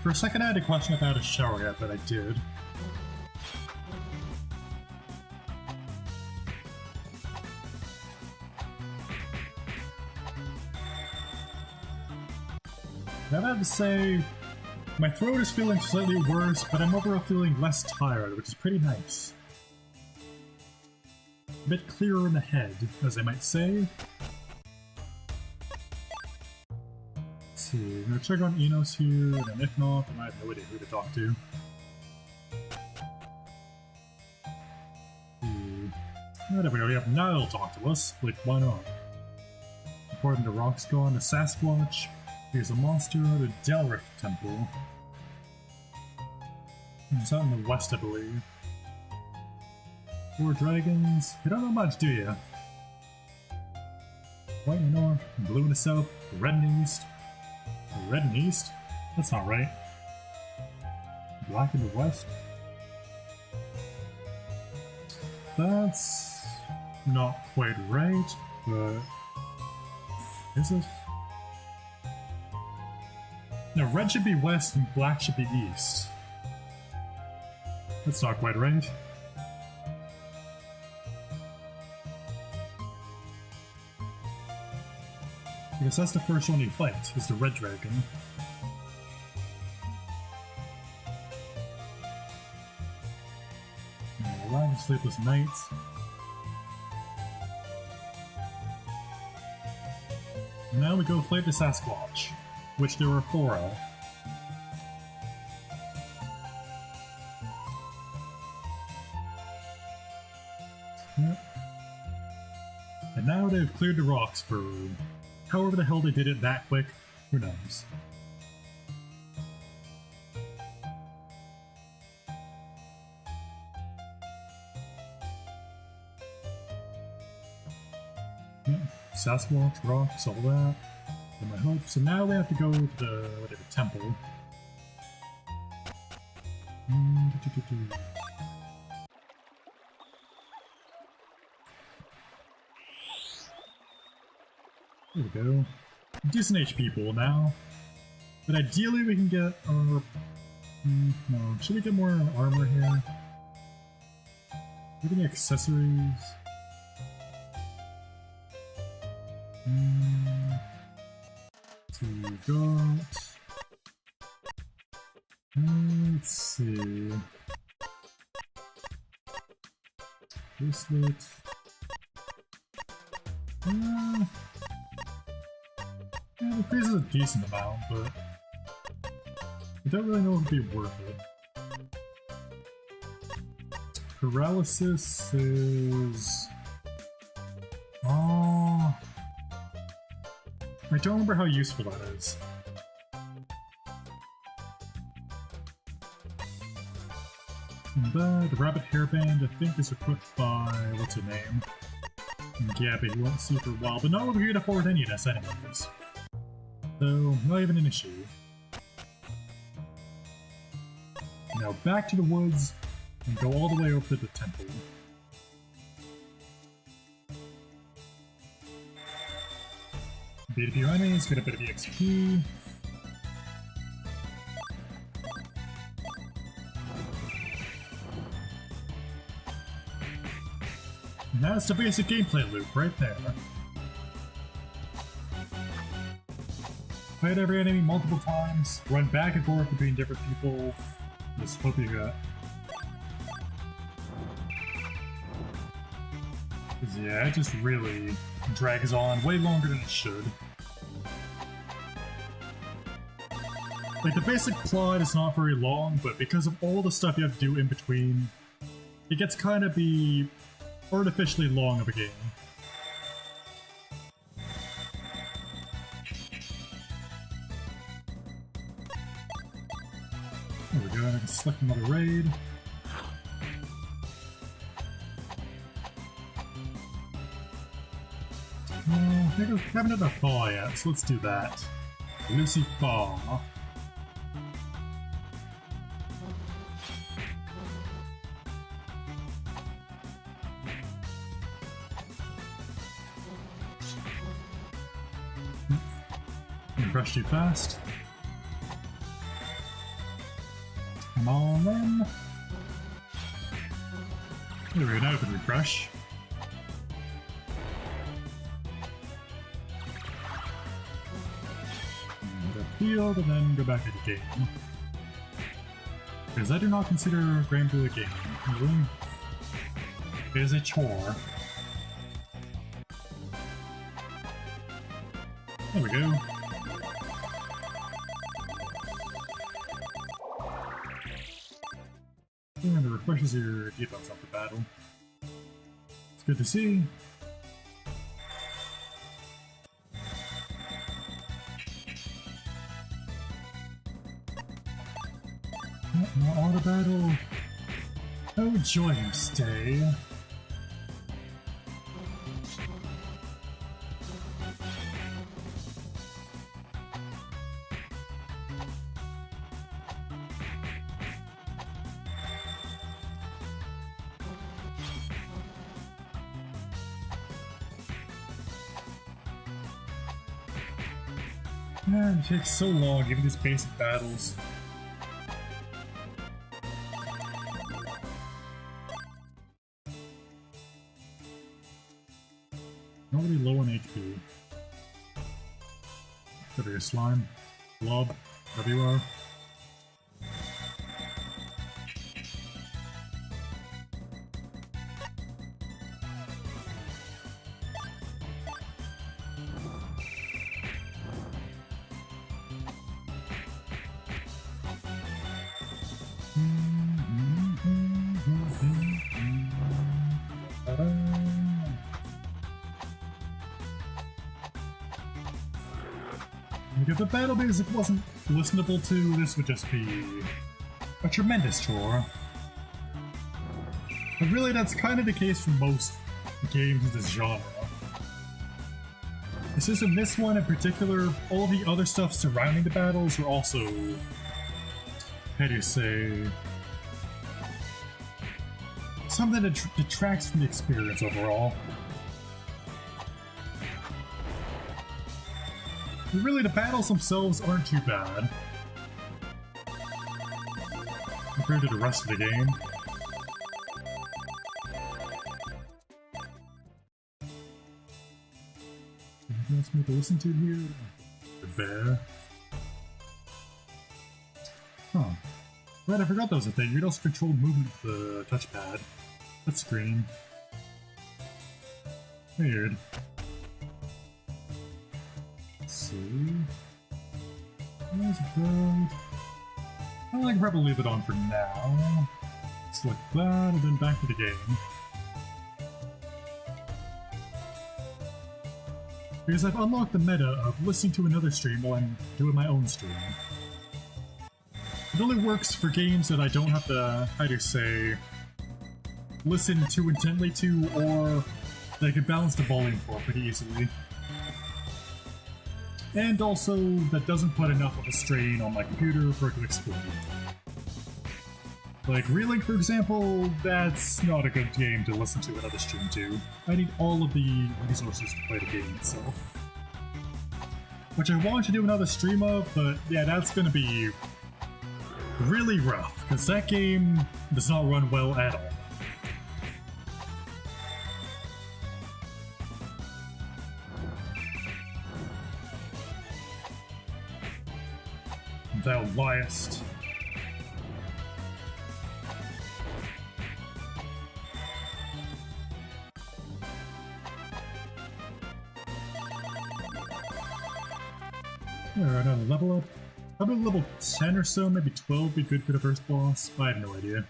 Speaker 1: For a second I had a question if I had a shower yet, but I did. I have to say, my throat is feeling slightly worse, but I'm overall feeling less tired, which is pretty nice. A bit clearer in the head, as I might say. Let's see, I'm gonna check on Enos here, and then if not, then I have no idea who to talk to. There we go, we have Nile talk to us, like why not? According to Roxgon, the Sasquatch. Here's a monster at a Delric temple. It's out in the west, I believe. 4 dragons. You don't know much, do you? White in the north, blue in the south, red in the east. Red in the east? That's not right. Black in the west? That's not quite right, but is it? No, red should be west and black should be east. That's not quite right. I guess that's the first one you fight, is the red dragon. Alive Sleepless Nights. Now we go fight the Sasquatch, which there are 4 of. Yep. And now they've cleared the rocks for however the hell they did it that quick, who knows. Sasquatch, rocks, all that. And my hope. So now we have to go to the whatever temple. There we go. Decent HP pool now. But ideally we can get our... no, should we get more armor here? Do we have any accessories? So we've got... let's see... bracelet... yeah, the price is a decent amount, but I don't really know if it'd be worth it. Paralysis is... oh... I don't remember how useful that is. And the rabbit hairband, I think, is equipped by... what's her name? Gabby, you won't see for a while, but not over here to afford any of this anyways. So, not even an issue. Now back to the woods, and go all the way over to the temple. Beat a few enemies, get a bit of EXP. And that's the basic gameplay loop right there. Fight every enemy multiple times, run back and forth between different people. Just hope you got. Cause yeah, it just really drags on way longer than it should. Like, the basic plot is not very long, but because of all the stuff you have to do in between, it gets kind of be artificially long of a game. There we go, I can select another raid. I think I haven't done a thaw yet, so let's do that. Lucy Thaw. Refresh too fast. Come on then. There we go, now we can refresh. Field and then go back to the game. Because I do not consider Grand Blue a game. Really? It is a chore. There we go. And it refreshes your debuffs after battle. It's good to see. More auto battle. Oh, joy you stay. Man, it takes so long giving these basic battles. Nobody low on HP. Could be a slime, blob, whatever you are. If the battle basic wasn't listenable to, this would just be a tremendous chore. But really, that's kind of the case for most games of this genre. It's just in this one in particular, all the other stuff surrounding the battles are also, how do you say, something that detracts from the experience overall. But really, the battles themselves aren't too bad compared to the rest of the game. Anything else for me to listen to here? The bear. Huh. Right, I forgot that was a thing. You'd also control movement with the touchpad. That screen. Weird. Let's see. There's a bird. I can probably leave it on for now. Select that, and then back to the game. Because I've unlocked the meta of listening to another stream while I'm doing my own stream. It only works for games that I don't have to, how to say, listen too intently to, or that I can balance the volume for pretty easily. And also, that doesn't put enough of a strain on my computer for it to explode. Like Relink, for example, that's not a good game to listen to another stream to. I need all of the resources to play the game itself. Which I want to do another stream of, but yeah, that's gonna be really rough, because that game does not run well at all. Thou liest. Alright, another level up. Probably level 10 or so, maybe 12 would be good for the first boss. I have no idea.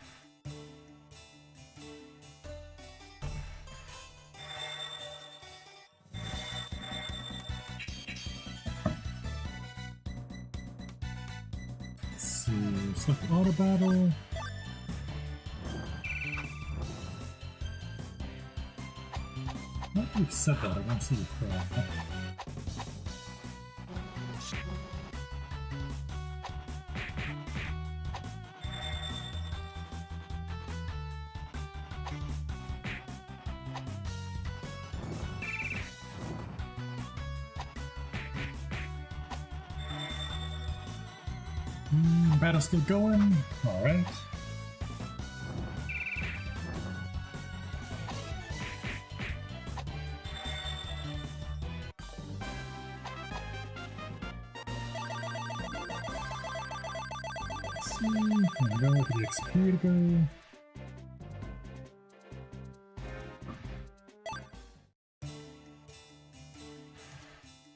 Speaker 1: Let's see, select auto battle. Not to have said that, I want to see the crowd. Battle's still going. Alright. Let's see. There we go. Look at the XP to go.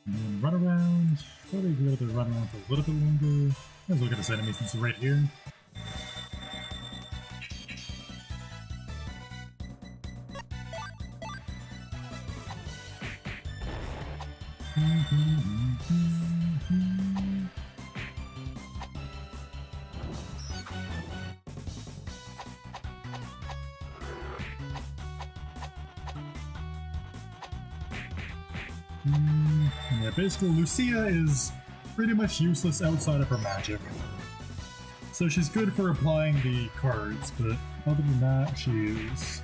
Speaker 1: And then run around. Probably be able to run around for a little bit longer. Let's look at this enemy since it's right here. Yeah, basically Lucia is pretty much useless outside of her magic. So she's good for applying the cards, but other than that, she is...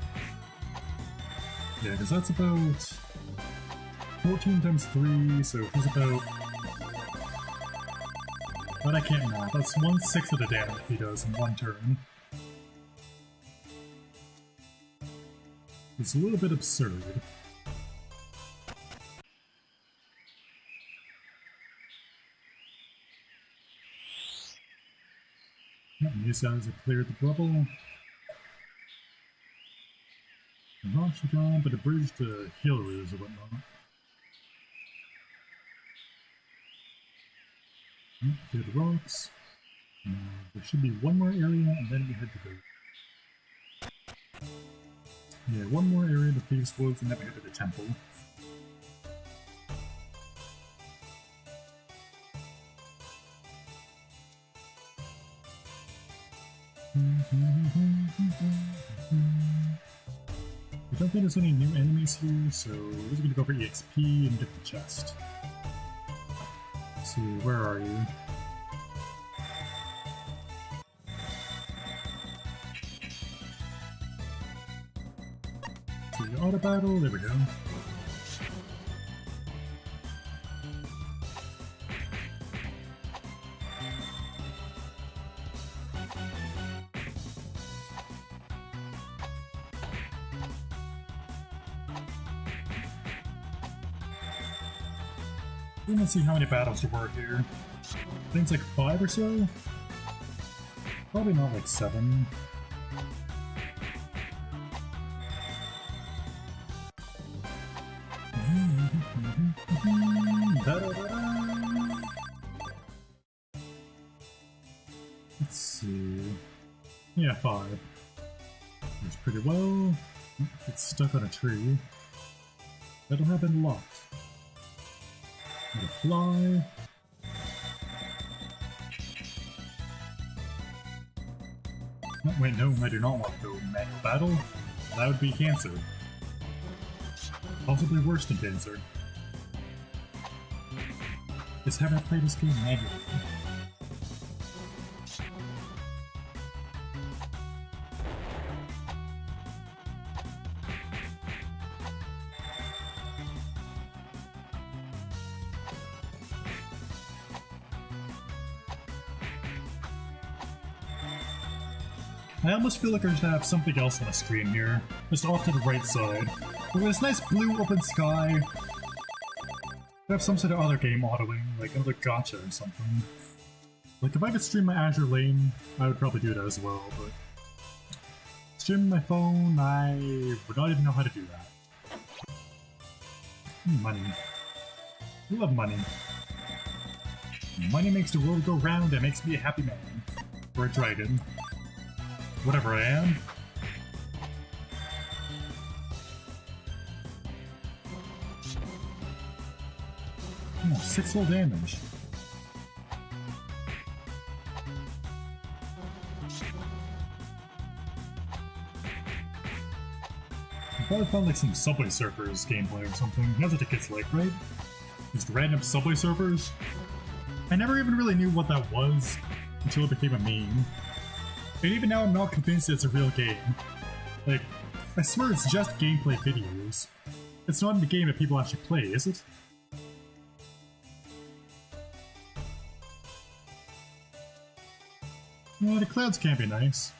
Speaker 1: Yeah, because that's about 14 times 3, so she's about... But I can't know. That's 1/6 of the damage he does in one turn. It's a little bit absurd. These guys have cleared the bubble. The rocks are gone, but a bridge to healers or whatnot. Clear the rocks. There should be one more area, and then we head to the... Yeah, one more area, the Thieves' Woods, and then we head to the temple. I don't think there's any new enemies here, so we're just gonna go for EXP and get the chest. Let's see, where are you? So the auto battle, there we go. Let's see how many battles there were here. I think it's like 5 or so? Probably not like 7. Let's see... Yeah, 5. That's pretty well. It's stuck on a tree. That'll happen a lot. Gotta fly. Oh, wait, no, I do not want to go manual battle. That would be cancer. Possibly worse than cancer. Just haven't played this game manually. I almost feel like I should have something else on the screen here, just off to the right side. With this nice blue open sky, I have some sort of other game autoing, like another gacha or something. Like if I could stream my Azure Lane, I would probably do that as well, but... Streaming my phone, I would not even know how to do that. Money. I love money. Money makes the world go round and makes me a happy man. Or a dragon. Whatever I am. Oh, 6 full damage. I probably found like some Subway Surfers gameplay or something. That's what it gets like, right? Just random Subway Surfers. I never even really knew what that was until it became a meme. And even now I'm not convinced it's a real game. Like, I swear it's just gameplay videos. It's not in the game that people actually play, is it? Well, the clouds can be nice.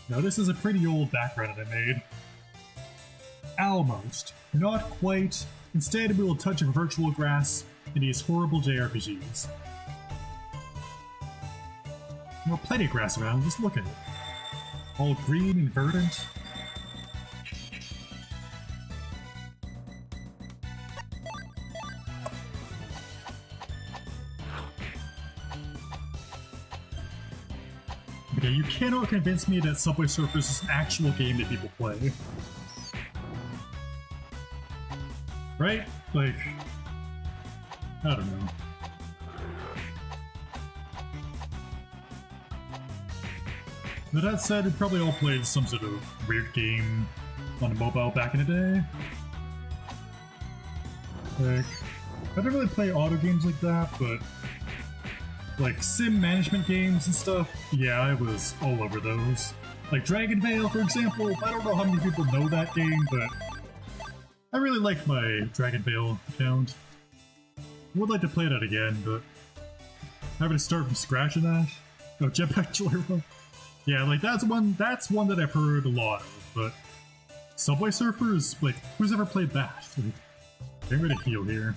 Speaker 1: Now this is a pretty old background that I made. Almost. Not quite. Instead, we will touch of virtual grass in these horrible JRPGs. You know, plenty of grass around, just look at it. All green and verdant. Okay, you cannot convince me that Subway Surfers is an actual game that people play. Right? Like... I don't know. But that said, we probably all played some sort of weird game on a mobile back in the day. Like, I don't really play auto games like that, but like sim management games and stuff, yeah, I was all over those. Like Dragon Veil, for example, I don't know how many people know that game, but I really like my Dragon Veil account. Would like to play that again, but having to start from scratch in that. Oh, Jetpack Joyride. Yeah, like that's one that I've heard a lot of, but Subway Surfers, like, who's ever played that? Like, I'm gonna heal here.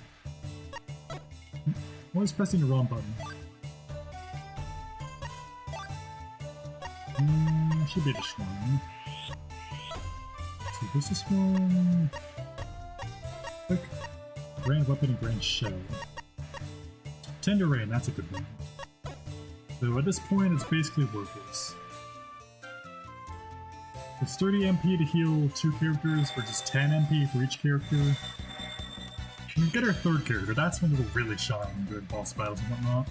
Speaker 1: I'm always pressing the wrong button. Should be this one. So this is one. Quick. Grand Weapon and Grand Shell. Tender Rain, that's a good one. So at this point, it's basically worthless. It's 30 MP to heal 2 characters for just 10 MP for each character. When you get our 3rd character, that's when it'll really shine during boss battles and whatnot.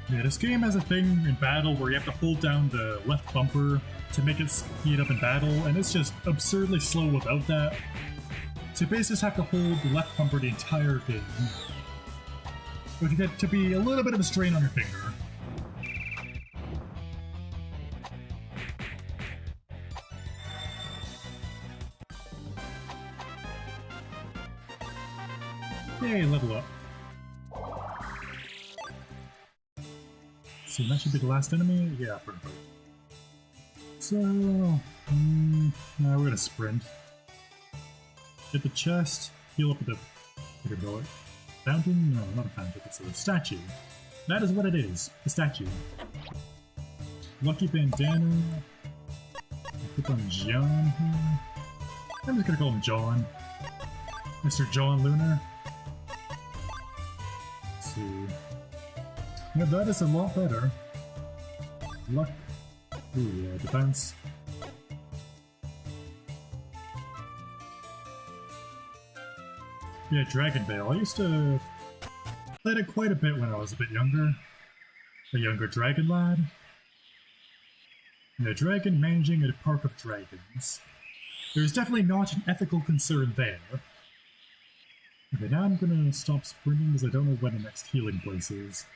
Speaker 1: Yeah, this game has a thing in battle where you have to hold down the left bumper to make it speed up in battle, and it's just absurdly slow without that. So you basically just have to hold the left bumper the entire game, which can get to be a little bit of a strain on your finger. Yay, level up. So that should be the last enemy? Yeah, perfect. So, now we're gonna sprint. Get the chest, heal up with the, what do you call it? Fountain? No, not a fountain, it's a statue. That is what it is, a statue. Lucky bandana. Click on John here. I'm just gonna call him John. Mr. John Lunar. Let's see. Yeah, that is a lot better. Luck. Ooh, yeah, defense. Yeah, Dragon Veil. I used to play it quite a bit when I was a bit younger. A younger dragon lad. Yeah, dragon managing a park of dragons. There's definitely not an ethical concern there. Okay, now I'm gonna stop sprinting because I don't know when the next healing place is.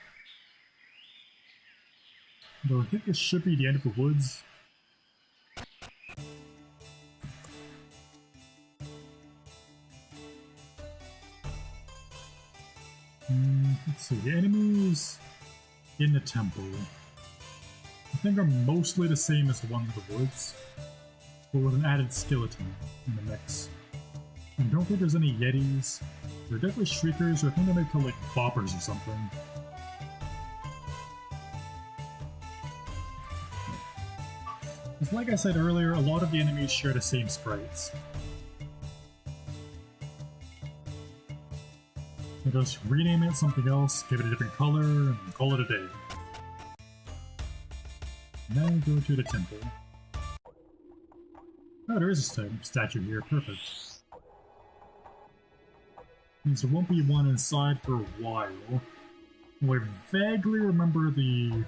Speaker 1: Though I think this should be the end of the woods. Let's see, the enemies in the temple I think are mostly the same as the ones in the woods, but with an added skeleton in the mix. I don't think there's any yetis. They're definitely shriekers, or I think they might call like boppers or something. Because like I said earlier, a lot of the enemies share the same sprites. You just rename it something else, give it a different color, and call it a day. And then go to the temple. Oh, there is a statue here, perfect. Means there won't be one inside for a while. I vaguely remember the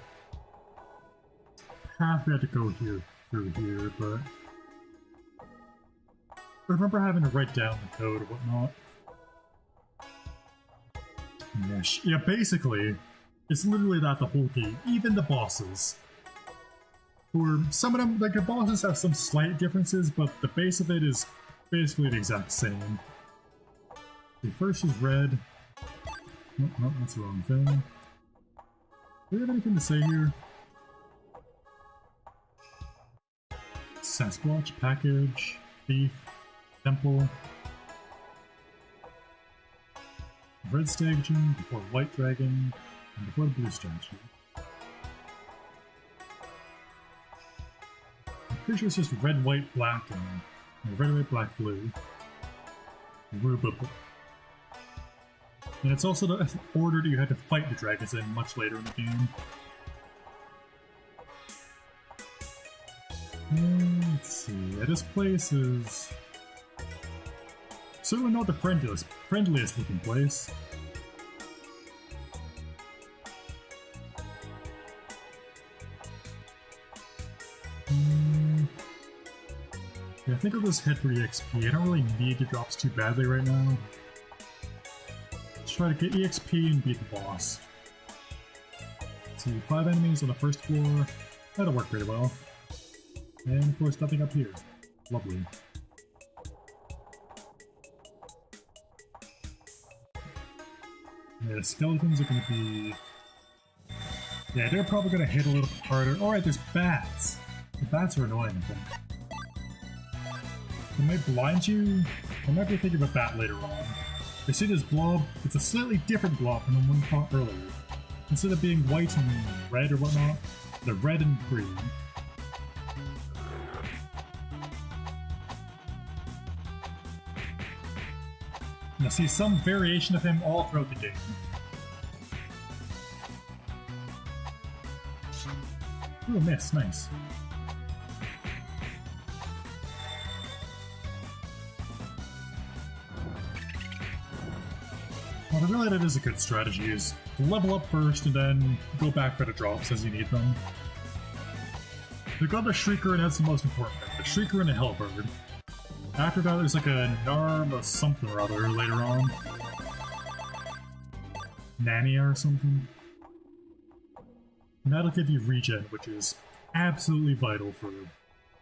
Speaker 1: path we had to go here through here, but I remember having to write down the code or whatnot. Yeah, basically, it's literally that the whole game. Even the bosses. Or some of them, like the bosses have some slight differences, but the base of it is basically the exact same. The first is red. Oh, no, that's the wrong thing. Do we have anything to say here? Sasquatch, package, thief, temple. Red statue, before white dragon, and before the blue statue. pretty sure it's just red, white, black, and red, white, black, blue. Rubable. And it's also the order that you had to fight the dragons in much later in the game. Let's see, yeah, this place is certainly not the friendliest looking place. Yeah, I think I'll just head for the XP. I don't really need the drops too badly right now. Let's try to get EXP and beat the boss. Let's see, 5 enemies on the first floor. That'll work pretty well. And of course, nothing up here. Lovely. Yeah, the skeletons are gonna be... Yeah, they're probably gonna hit a little harder. Alright, there's bats! The bats are annoying, I think. They might blind you. I might be thinking of a bat later on. You see this blob? It's a slightly different blob from the one we fought earlier. Instead of being white and red or whatnot, they're red and green. And I see some variation of him all throughout the game. Ooh, a miss, nice. Well, really that is a good strategy, is level up first and then go back for the drops as you need them. They got the Shrieker and that's the most important thing, the Shrieker and the Hellbird. After that there's like a Narm or something or other later on. Nania or something. And that'll give you regen, which is absolutely vital for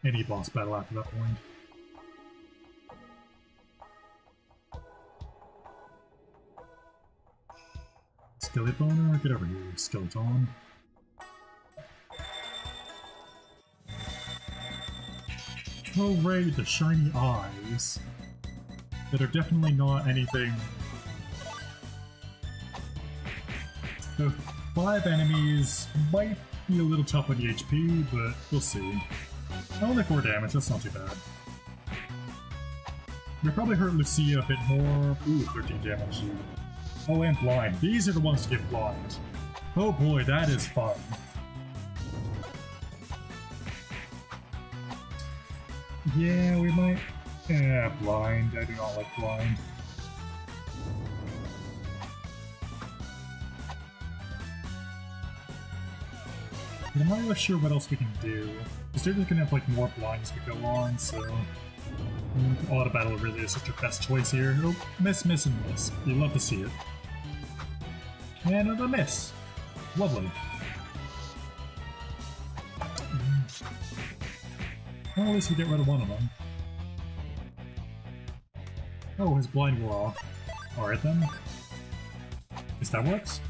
Speaker 1: any boss battle after that point. Skeleton, get over here, skeleton. Oh right, the shiny eyes. That are definitely not anything. The 5 enemies might be a little tough on the HP, but we'll see. Only 4 damage, that's not too bad. They probably hurt Lucia a bit more. Ooh, 13 damage. Oh, and blind. These are the ones to get blind. Oh boy, that is fun. Yeah, we might... Yeah, blind. I do not like blind. But I'm not really sure what else we can do. Because they're just gonna have like more blinds as we go on, so... Auto battle really is such a best choice here. Oh, miss, miss, and miss. You love to see it. And another miss. Lovely. Well, at least we get rid of one of them. Oh, his blind wore off. Alright then. Guess that works.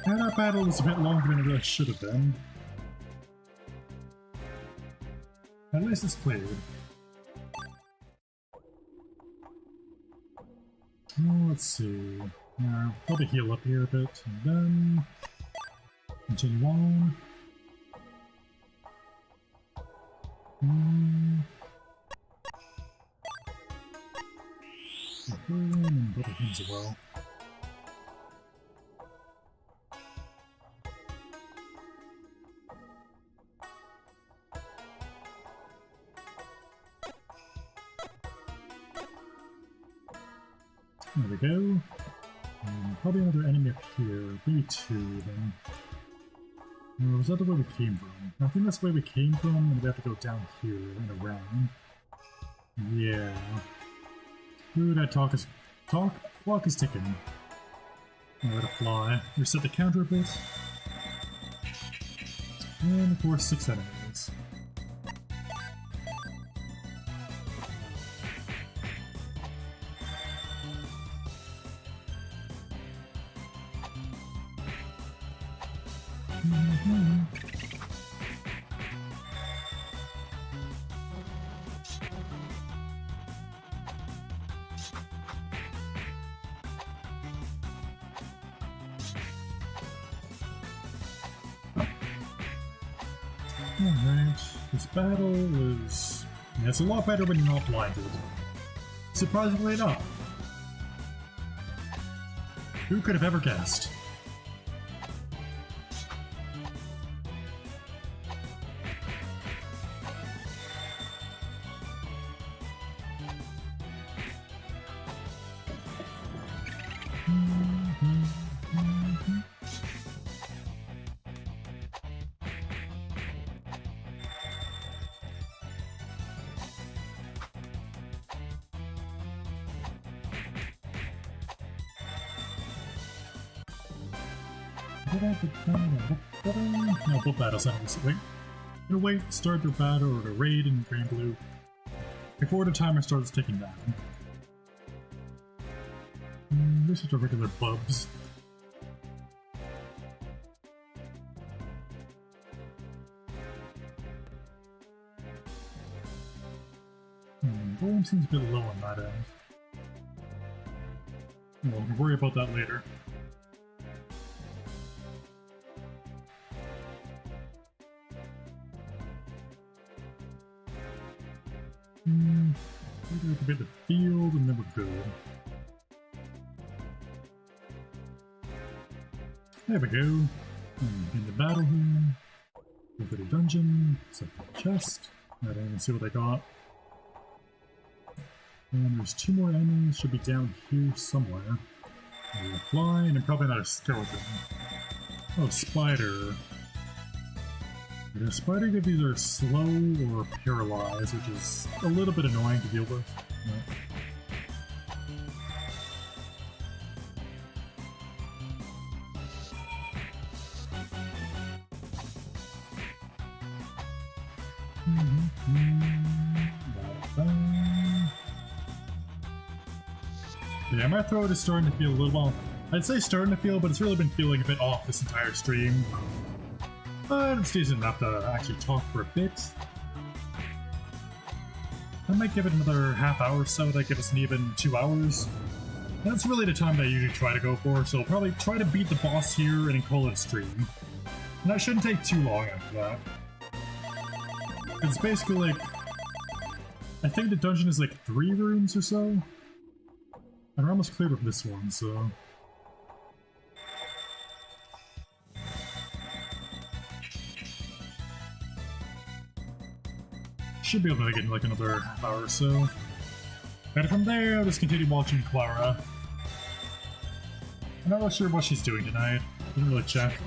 Speaker 1: That battle was a bit longer than it really should have been. At least it's cleared. Oh, let's see. Probably heal up here a bit, and then continue on. And other things as well. There we go. Probably another enemy up here. Maybe 2 then. Or was that the way we came from? I think that's the way we came from, and we have to go down here and around. Yeah. Ooh, that clock is ticking. Nowhere to fly. Reset the counter a bit. And of course, 6 enemies. Alright, this battle is... Yeah, it's a lot better when you're not blinded. Surprisingly enough. Who could have ever guessed? No, both battles enemies. Wait. Gonna wait, start their battle or to raid in Grand Blue before the timer starts ticking down. This is the regular bubs. Volume seems a bit low on that end. Well, we'll worry about that later. We're going to get the field and then we're good. There we go. In the battle here. Go for the dungeon. Set the chest. Alright, and see what I got. And there's 2 more enemies. Should be down here somewhere. We're gonna fly, and then probably another skeleton. Oh, spider. The spider give either slow or paralyzed, which is a little bit annoying to deal with. Yeah. Yeah, my throat is starting to feel a little, well, I'd say starting to feel, but it's really been feeling a bit off this entire stream. But it's decent enough to actually talk for a bit. I might give it another half hour or so to give us an even 2 hours. That's really the time that I usually try to go for, so I'll probably try to beat the boss here and then call it a stream. And that shouldn't take too long after that. It's basically like... I think the dungeon is like 3 rooms or so? And we're almost cleared with this one, so... Should be able to get in like another half hour or so. And from there, I'll just continue watching Clara. I'm not really sure what she's doing tonight. Didn't really check.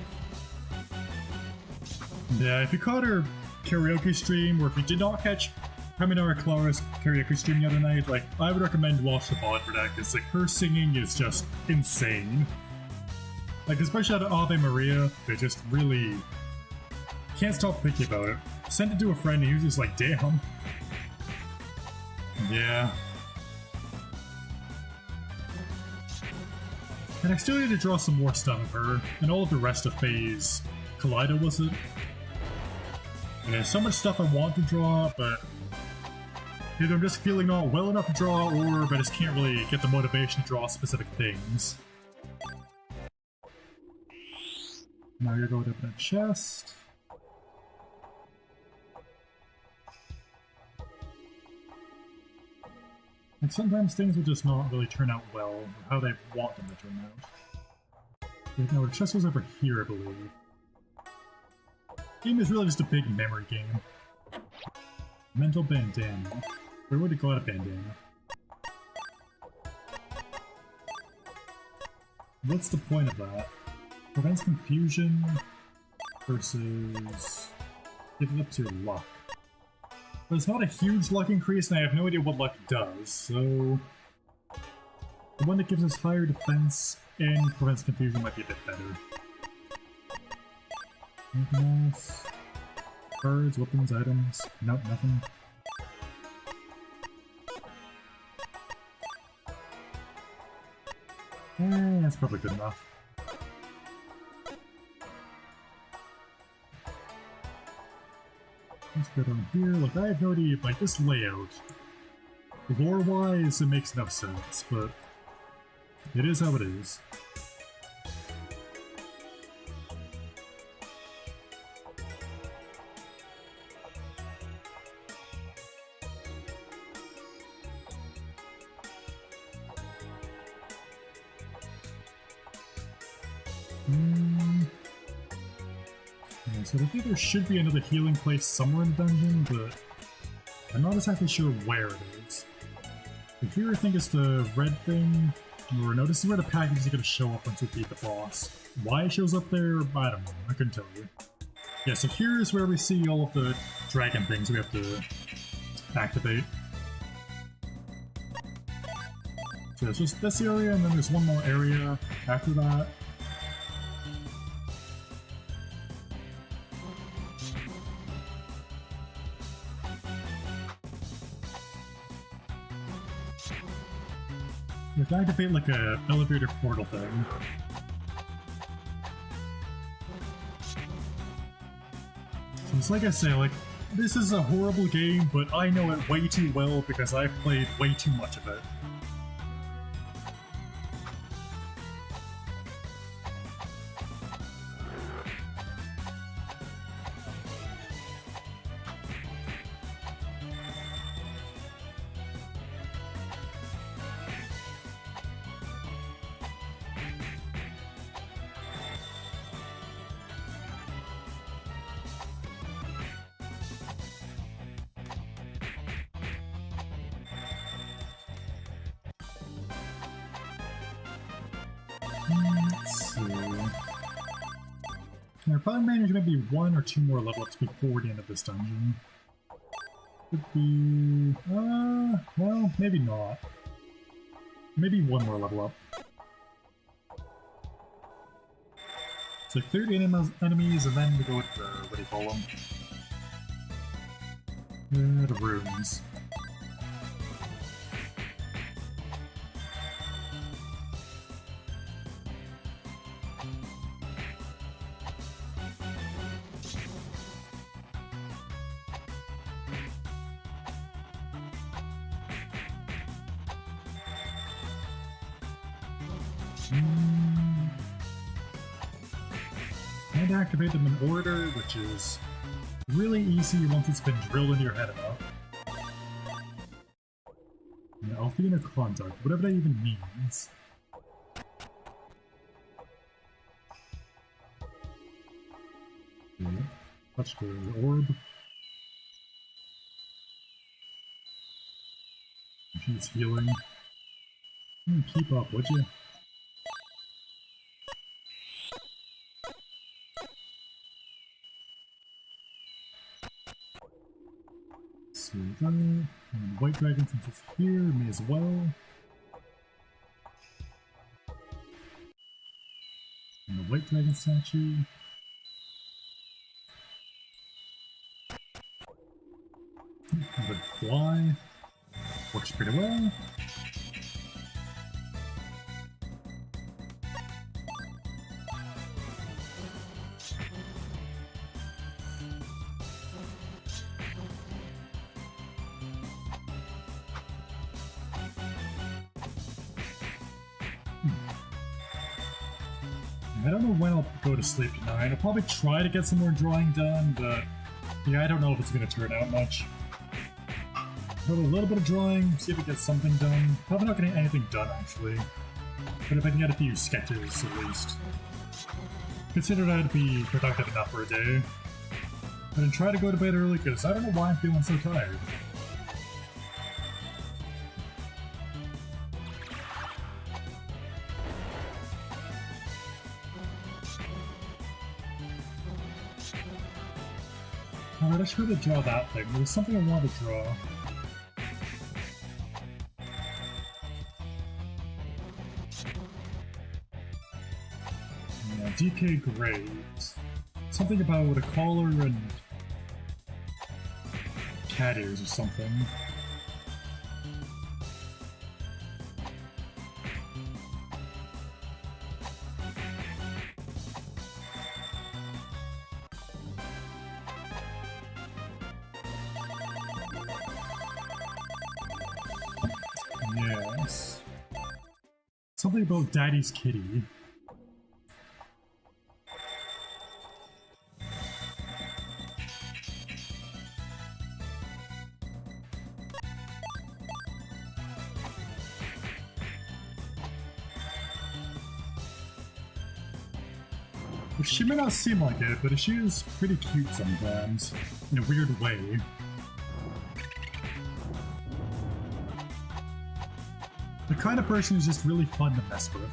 Speaker 1: Yeah, if you caught her karaoke stream, or if you did not catch Praminara Clara's karaoke stream the other night, like, I would recommend watch the VOD for that, because like, her singing is just insane. Like, especially out of Ave Maria, they just really... Can't stop thinking about it. Sent it to a friend and he was just like, damn. Yeah. And I still need to draw some more stuff of her, and all of the rest of Phase Kaleido, was it? And there's so much stuff I want to draw, but either I'm just feeling not well enough to draw, or I just can't really get the motivation to draw specific things. Now you're going to open a chest. And sometimes things will just not really turn out well, or how they want them to turn out. Wait, no, the chest was over here, I believe. Game is really just a big memory game. Mental bandana. Where would it go out of bandana? What's the point of that? Prevents confusion versus... Give it up to your luck. But it's not a huge luck increase, and I have no idea what luck does, so... The one that gives us higher defense and prevents confusion might be a bit better. Anything else? Cards, weapons, items? Nope, nothing. That's probably good enough. Let's go down here. Look, I have no idea, like, this layout. Lore-wise, it makes no sense, but it is how it is. Yeah, so I think there should be another healing place somewhere in the dungeon, but I'm not exactly sure where it is. So here I think it's the red thing. Or no, this is where the package is going to show up once we beat the boss. Why it shows up there, I don't know. I couldn't tell you. Yeah, so here is where we see all of the dragon things we have to activate. So it's just this area, and then there's one more area after that. You have to activate like a elevator portal thing. So it's like I say, like, this is a horrible game, but I know it way too well because I've played way too much of it. Let's see. I'll probably manage maybe 1 or 2 more level ups before the end of this dungeon. Could be... well, maybe not. Maybe 1 more level up. So 30 enemies, and then we go with the... what do you call them? The runes. And activate them in order, which is really easy once it's been drilled into your head enough. And Althena Conduct, whatever that even means. Okay. Touch the orb. She's healing. Keep up, would you? So that, and White Dragon, since it's here, may as well. And the White Dragon statue. The fly. Works pretty well. I don't know when I'll go to sleep tonight. I'll probably try to get some more drawing done, but yeah, I don't know if it's going to turn out much. Probably a little bit of drawing, see if I get something done. Probably not getting anything done, actually. But if I can get a few sketches, at least. Consider that'd be productive enough for a day. And then try to go to bed early, because I don't know why I'm feeling so tired. Alright, I should have draw that thing. There was something I wanted to draw. Yeah, DK grades. Something about a collar and cat ears or something. Yes. Something about Daddy's kitty. She may not seem like it, but she is pretty cute sometimes, in a weird way. The kind of person who's just really fun to mess with.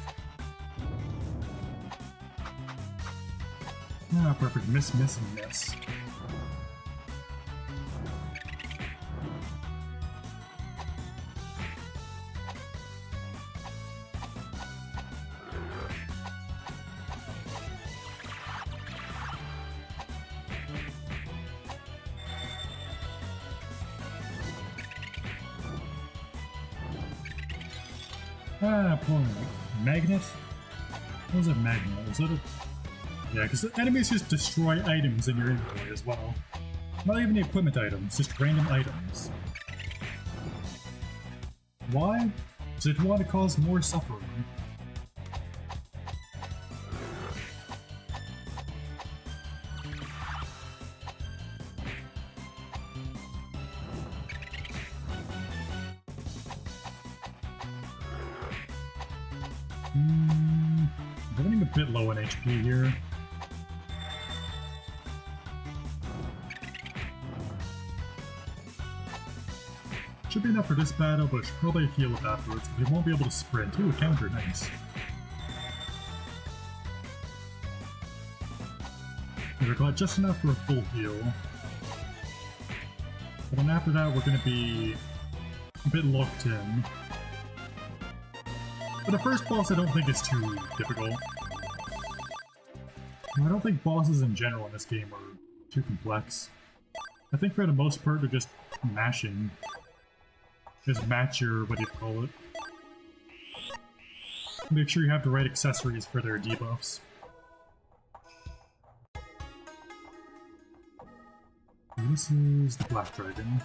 Speaker 1: Ah, perfect. Miss, miss, and miss. Ah, poor magnet? What was a magnet? Was that a... Yeah, because the enemies just destroy items in your inventory as well. Not even the equipment items, just random items. Why? Because it want to cause more suffering. Running a bit low on HP here. Should be enough for this battle, but should probably heal up afterwards, because we won't be able to sprint. Ooh, a counter, nice. We've got just enough for a full heal. But then after that, we're going to be a bit locked in. But the first boss I don't think is too difficult. I don't think bosses in general in this game are too complex. I think for the most part they're just mashing. Just match your, what do you call it? Make sure you have the right accessories for their debuffs. This is the Black Dragon.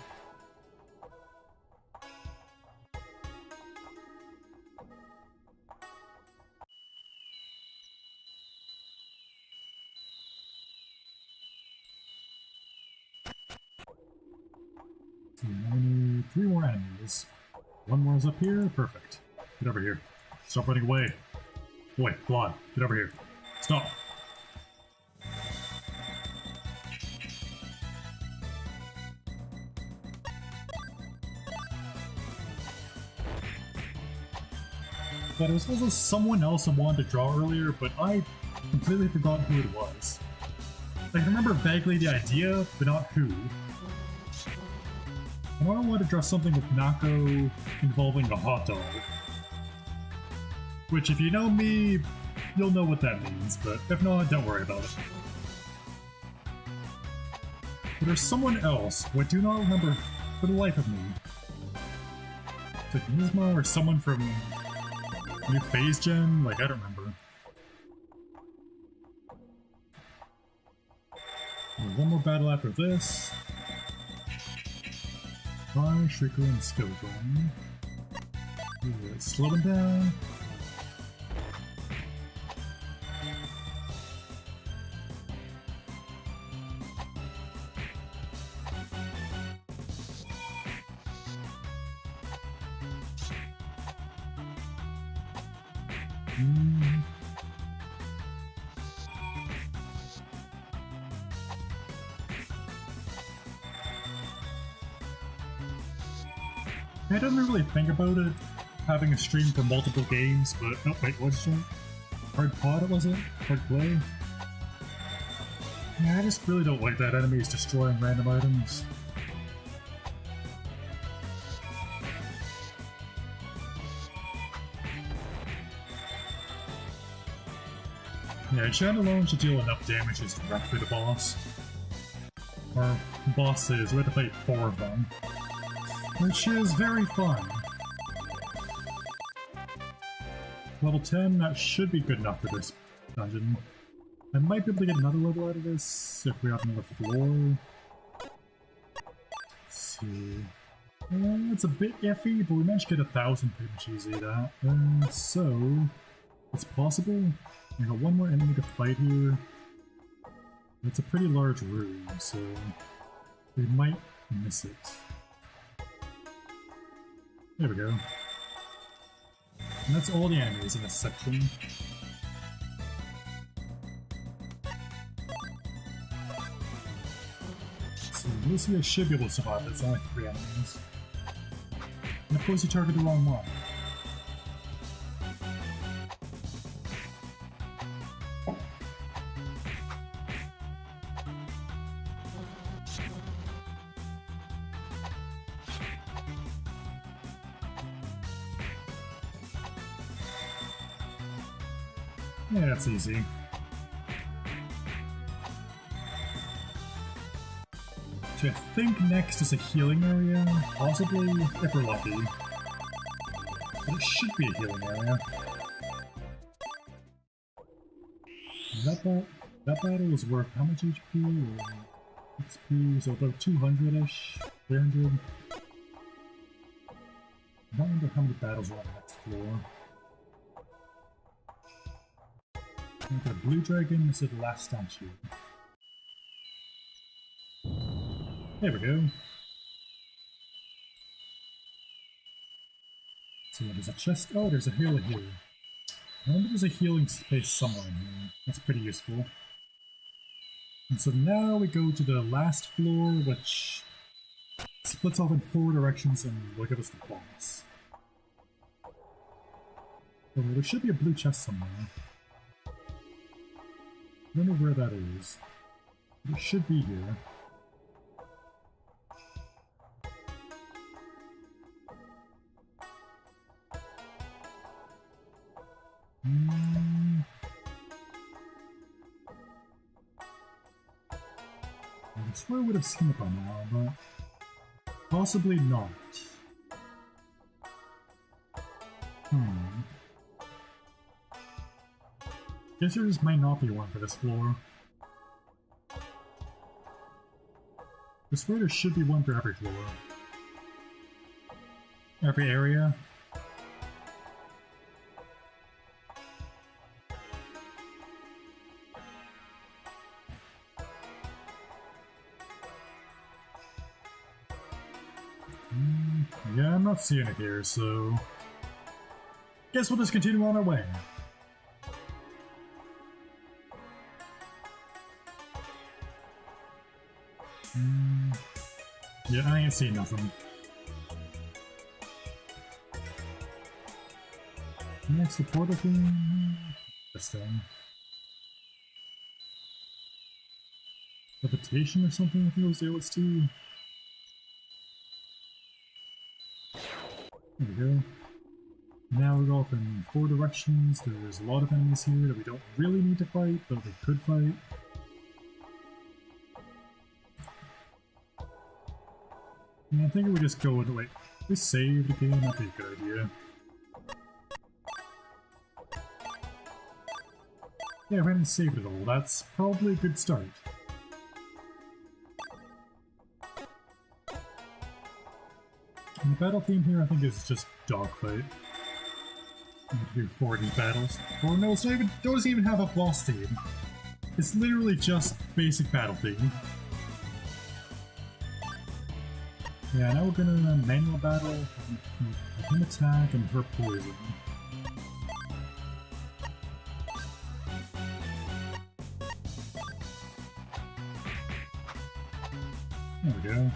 Speaker 1: I need 3 more enemies. One more is up here. Perfect. Get over here. Stop running away. Boy, fly. Get over here. Stop. But it was also someone else I wanted to draw earlier, but I completely forgot who it was. I can remember vaguely the idea, but not who. I know I want to draw something with Nako involving a hot dog. Which, if you know me, you'll know what that means, but if not, don't worry about it. But there's someone else who I do not remember for the life of me. It's like Nizma or someone from New Phase Gen? Like, I don't remember. One more battle after this. Fire, Shrieker, and Skeleton. Slow him down. I didn't really think about it, having a stream for multiple games, but... Oh, wait, what's it? Hard pod, was it? Hard play? Yeah, I just really don't like that enemies destroying random items. Yeah, Chan alone should deal enough damage to directly the boss. Or bosses, we have to fight 4 of them. Which is very fun. Level 10, that should be good enough for this dungeon. I might be able to get another level out of this if we have another floor. Let's see. It's a bit iffy, but we managed to get 1,000 pretty much easy that. So, it's possible. I got one more enemy to fight here. It's a pretty large room, so we might miss it. There we go. And that's all the enemies in this section. So mostly I should be able to survive. It's only 3 enemies. And of course you target the wrong one. Yeah, that's easy. So I think next is a healing area, possibly, if we're lucky. But it should be a healing area. That battle was worth how much HP or XP? So about 200-ish, 300. I don't remember how many battles are on the next floor. The blue dragon is the last statue. There we go. So there's a chest. Oh, there's a healer here. I remember there's a healing space somewhere in here. That's pretty useful. And so now we go to the last floor, which splits off in 4 directions and will give us the boss. Oh, there should be a blue chest somewhere. I don't know where that is. It should be here. I swear I would have seen it by now, but possibly not. Guess there just might not be one for this floor. I swear there should be one for every floor. Every area. Yeah, I'm not seeing it here, so guess we'll just continue on our way. Yeah, I ain't seeing nothing. Next, the portal thing. This thing. Levitation or something, I think it was the OST. There we go. Now we go off in 4 directions. There's a lot of enemies here that we don't really need to fight, but we could fight. I think we just go with, wait, we saved again, that'd be a good idea. Yeah, we haven't saved it all, that's probably a good start. And the battle theme here, I think, is just dogfight. I'm gonna do 4 of these battles. Or no, it's not even, doesn't even have a boss theme. It's literally just basic battle theme. Yeah, now we're gonna manual battle, him attack, and her poison. There we go.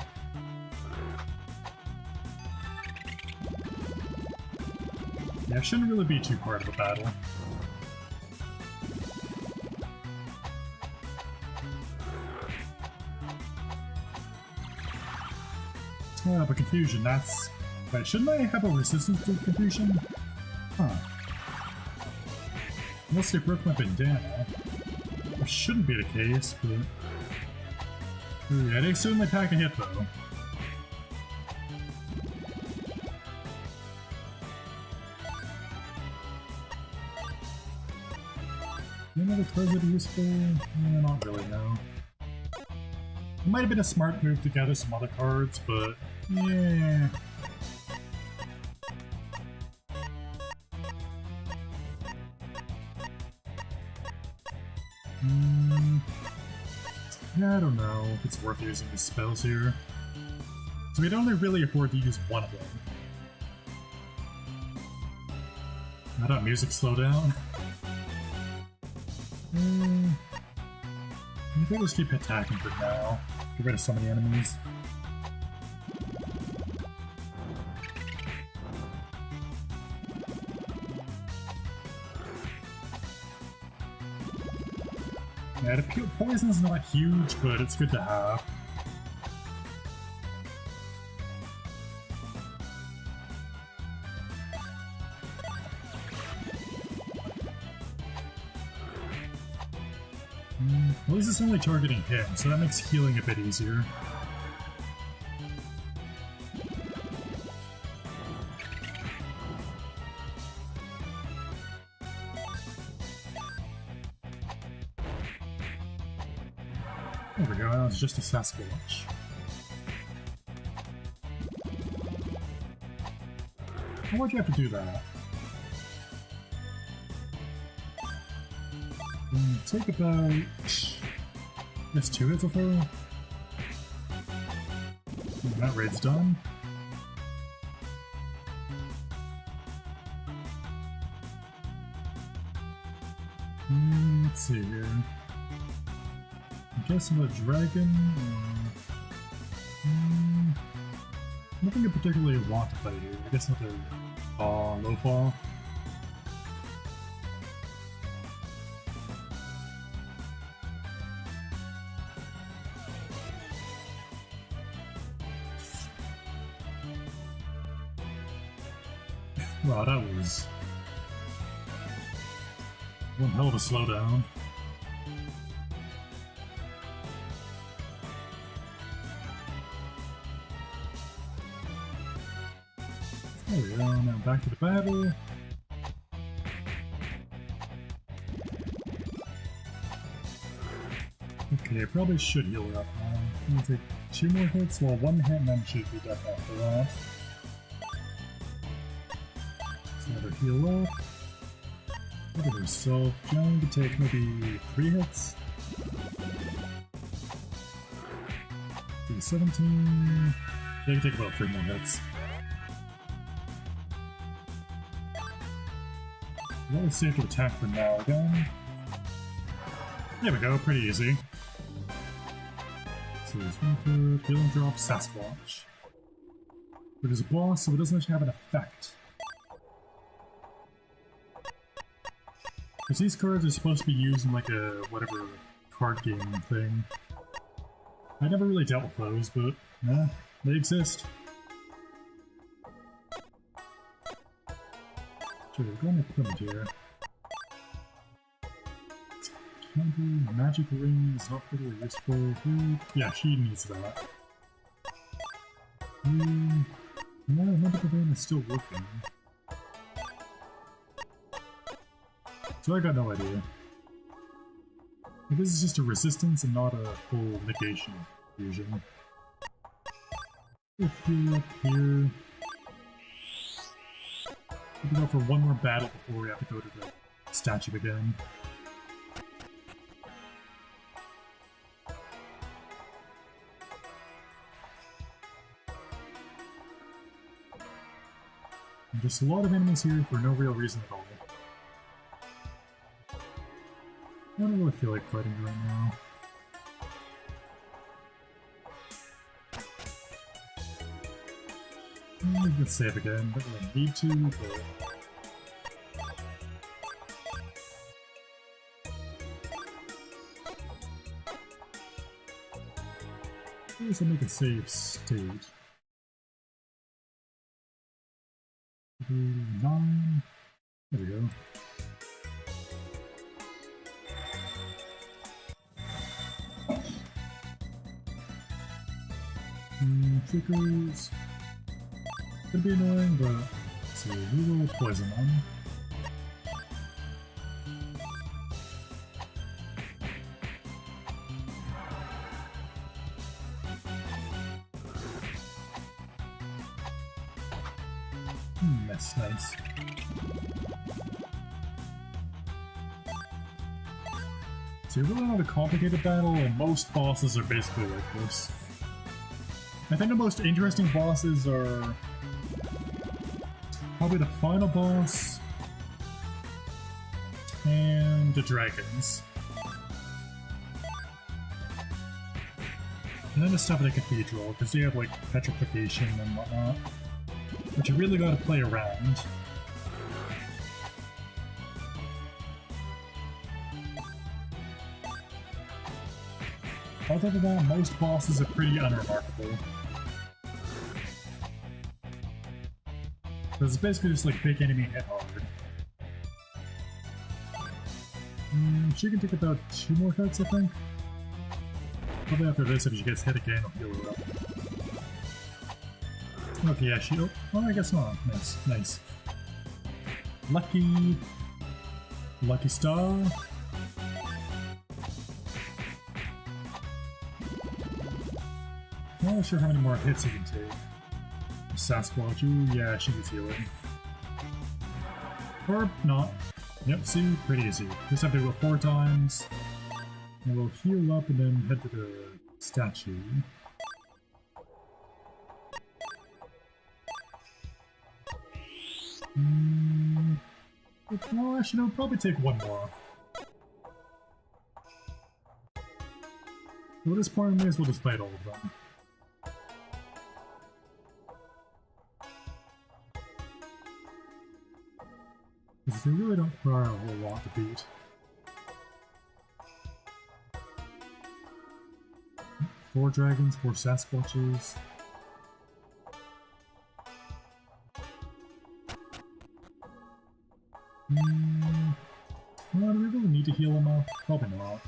Speaker 1: Yeah, it shouldn't really be too hard of a battle. But confusion, that's... Wait, shouldn't I have a resistance to confusion? Huh. Unless they broke my bandana. Which shouldn't be the case, but... Ooh, yeah, they certainly pack a hit, though. Any other cards that are useful? Not really, no. It might have been a smart move to gather some other cards, but... yeah... Yeah, I don't know if it's worth using these spells here. So we'd only really afford to use one of them. How about music slow down? I think we'll just keep attacking for now. Get rid of some of the enemies. Yeah, the poison's not huge, but it's good to have. At least it's only targeting him, so that makes healing a bit easier. There we go, that was just a Sasquatch. Why'd you have to do that? Take about... That's 2 hits of her. That raid's done. Let's see here. I guess I'm a dragon. Nothing I particularly want to fight here. I guess another low fall. Wow, that was one hell of a slowdown. There we go, now back to the battle. Okay, I probably should heal her up now. I'm gonna take 2 more hits, well 1 hit and then she'd be dead after that. Let her heal up. Look at herself. Going to take maybe 3 hits. 17. They can take about 3 more hits. That was safe to attack for now again. There we go, pretty easy. So there's one for healing drop Sasquatch. But it's a boss, so it doesn't actually have an effect. Because these cards are supposed to be used in like a whatever card game thing. I never really dealt with those, but yeah, they exist. Sure, we're going to put them here. Candy, magic ring is not particularly useful. Yeah, she needs that. No, magical ring is still working. So I got no idea. This is just a resistance and not a full negation of fusion. Up here. We can go for one more battle before we have to go to the statue again. And just a lot of enemies here for no real reason at all. I don't really feel like fighting right now. I'm gonna save again, don't really need to, but... I guess I'll make a save state. 9. There we go. Triggers. Could be annoying, but let's see, we will poison them. That's nice. So you're really not a complicated battle, and most bosses are basically like this. I think the most interesting bosses are probably the final boss and the dragons. And then the stuff in the cathedral, because they have like petrification and whatnot, which you really gotta play around. Other than that, most bosses are pretty unremarkable. Because it's basically just like big enemy hit hard. She can take about 2 more hits, I think. Probably after this, if she gets hit again, I'll heal her up. Okay, yeah, she... Oh, I guess not. Nice, nice. Lucky... Lucky star. I'm not sure how many more hits you can take. Sasquatch, ooh, yeah, she needs healing. Or not. Yep, see, pretty easy. Just have to do it 4 times. And we'll heal up and then head to the statue. Well, actually, no, probably take 1 more. So at this point, we may as well just fight all of them. Because they really don't require a whole lot to beat. Four dragons, 4 Sasquatches. Well, do we really need to heal them up? Probably not.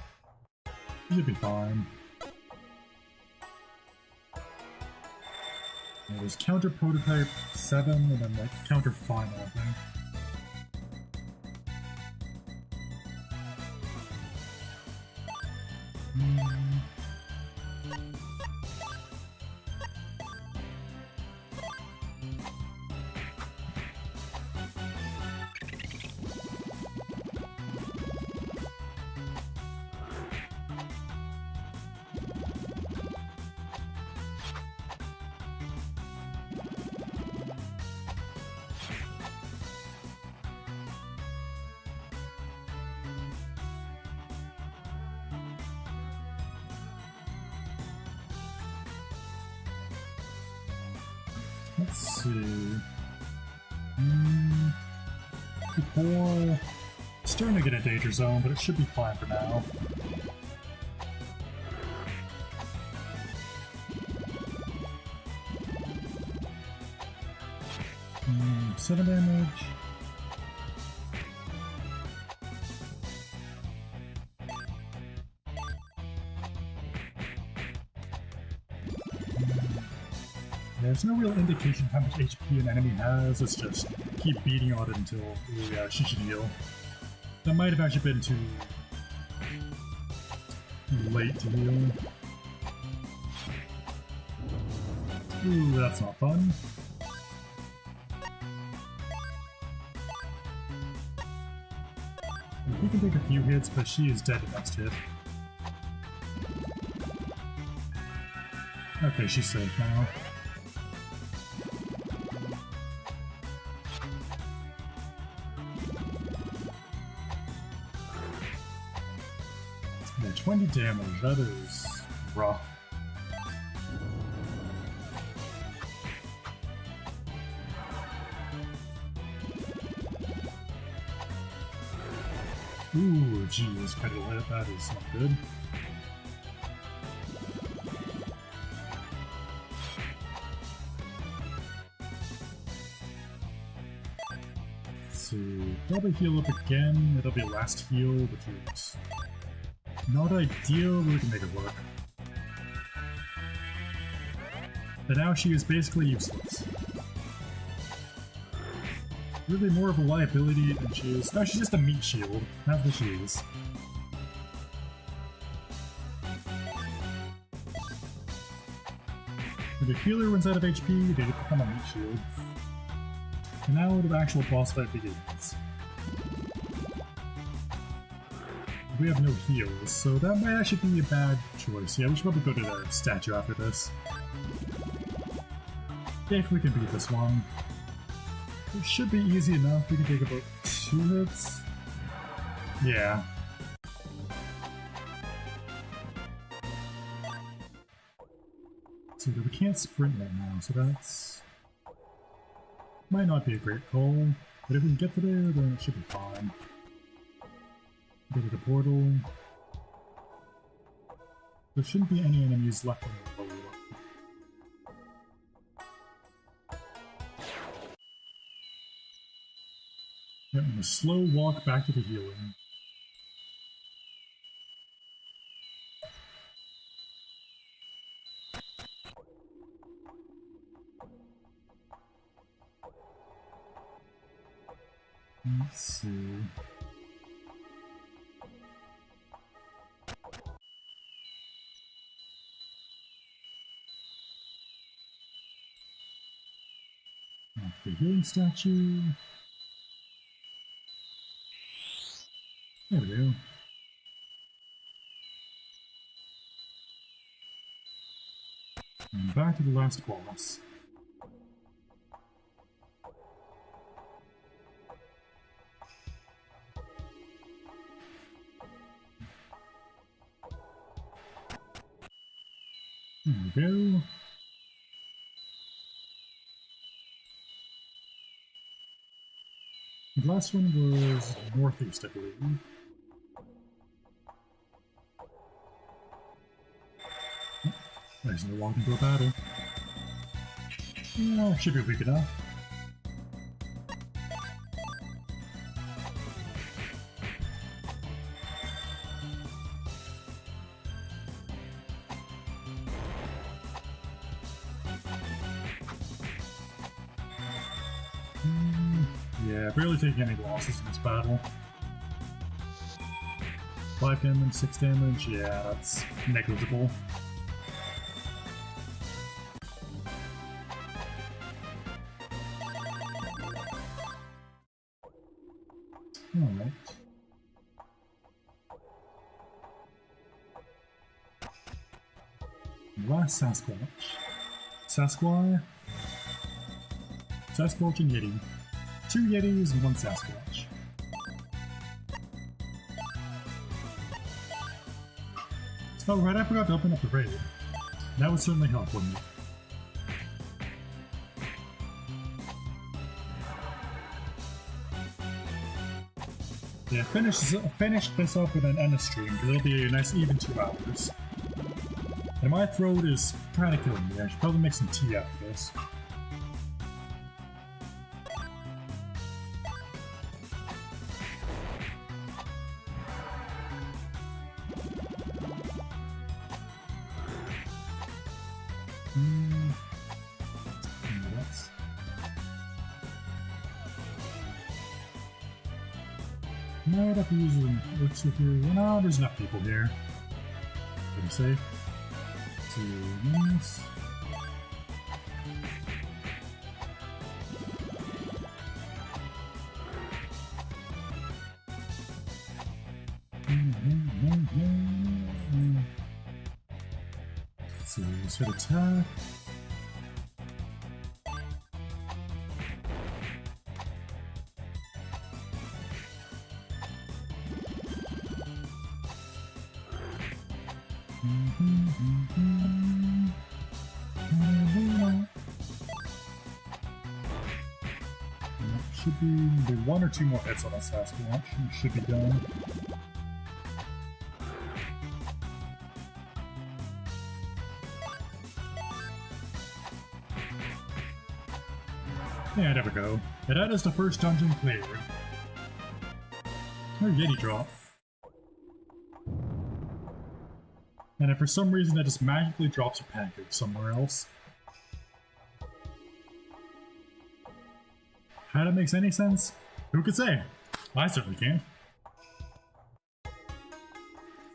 Speaker 1: He should be fine. There's counter prototype 7 and then like counter final, I think. Let's see. Before... Starting to get a danger zone, but it should be fine for now. Mm, 7 damage. There's no real indication how much HP an enemy has, it's just keep beating on it until she should heal. That might have actually been too late to heal. Ooh, that's not fun. We can take a few hits, but she is dead next hit. Okay, she's safe now. Yeah, 20 damage, that is rough. Ooh, geez, critical hit, that is not good. Probably heal up again. It'll be last heal, which is not ideal, but we can make it work. But now she is basically useless. Really more of a liability than she is. No, she's just a meat shield. That's what she is. When the healer runs out of HP, they become a meat shield. And now the actual boss fight begins. We have no heals, so that might actually be a bad choice. Yeah, we should probably go to the statue after this. If we can beat this one. It should be easy enough. We can take about 2 hits. Yeah. So we can't sprint right now, so that's... might not be a great call, but if we can get to there, then it should be fine. Go to the portal. There shouldn't be any enemies left on the lower level. Yeah, I'm gonna slow walk back to the healing. Let's see. The healing statue. There we go. And back to the last boss. There we go. The last one was northeast, I believe. Oh, there's no walk into a battle. Yeah, should be weak enough. Yeah, barely taking any losses in this battle. 5 damage, 6 damage, yeah, that's negligible. Alright. Last Sasquatch. Sasquatch and Yeti. 2 Yetis and 1 Sasquatch. Oh right, I forgot to open up the raid. That would certainly help, wouldn't it? Yeah, finish this up with an end of stream, because it'll be a nice even 2 hours. And my throat is kind of killing me. I should probably make some tea after this. Might have to use an elixir here. No, there's enough people here. Pretty safe. 2 minutes. Let's see, let's hit attack. Should be maybe 1 or 2 more hits on that Sasquatch. It should be done. Yeah, there we go. And that is the first dungeon cleared. Or Yeti drop. And if for some reason that just magically drops a package somewhere else. How that makes any sense? Who could say? I certainly can't.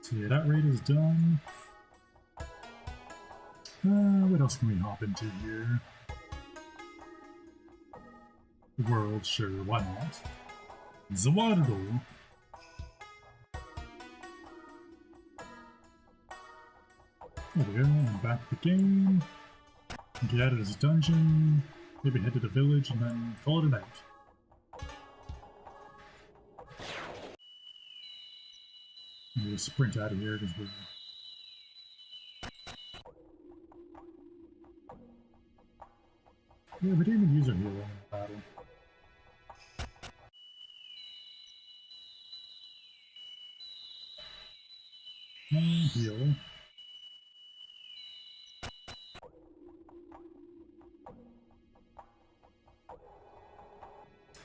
Speaker 1: So yeah, that raid is done. What else can we hop into here? The world, sure, why not? Zawardo. There we go, and back to the game. Get out of this dungeon, maybe head to the village, and then call it a night. I'm gonna sprint out of here because we're... Yeah, we didn't even use our healer in the battle. And heal.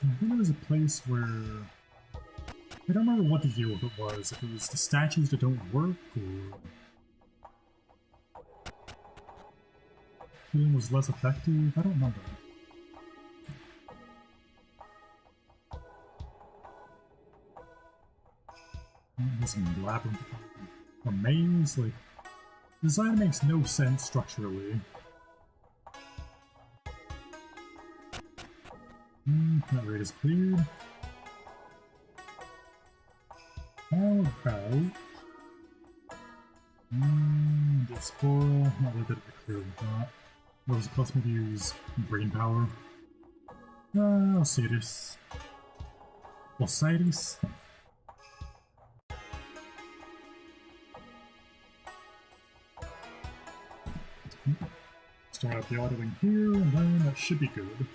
Speaker 1: I think there was a place where... I don't remember what the deal with it was. If it was the statues that don't work, or... healing was less effective? I don't remember. This labyrinth or maze, like, the design makes no sense structurally. That raid is cleared. How about the Explorer? Not really good at the clear with that. What does it cost me to use brain power? Osiris. Osiris? Start out the autoing here, and then that should be good.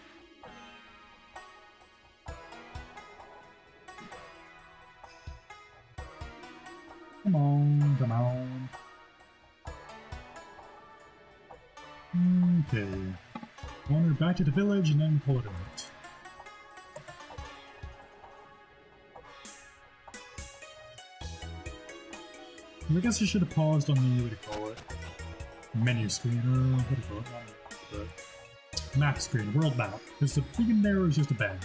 Speaker 1: Come on, come on. Okay. Wander back to the village and then pull it out. I guess I should have paused on the, what do you call it? Menu screen, or what do you call it? The map screen, world map. Because the beacon there is just a banner.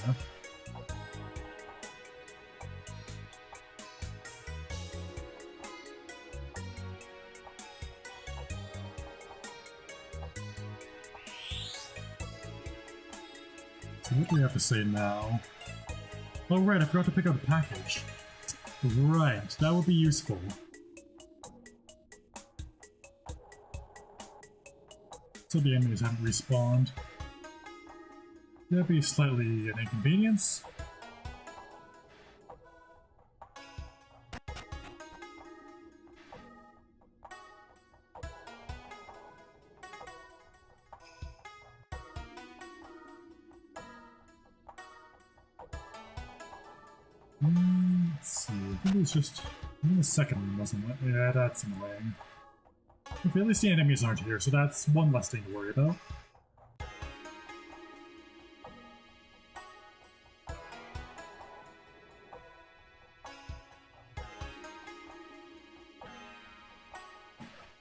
Speaker 1: So what do we have to say now? Oh right, I forgot to pick up the package. Right, that would be useful. So the enemies haven't respawned. That'd be slightly an inconvenience. Let's see, I think it was just the second one, wasn't it? Yeah, that's annoying. Okay, at least the enemies aren't here, so that's one less thing to worry about.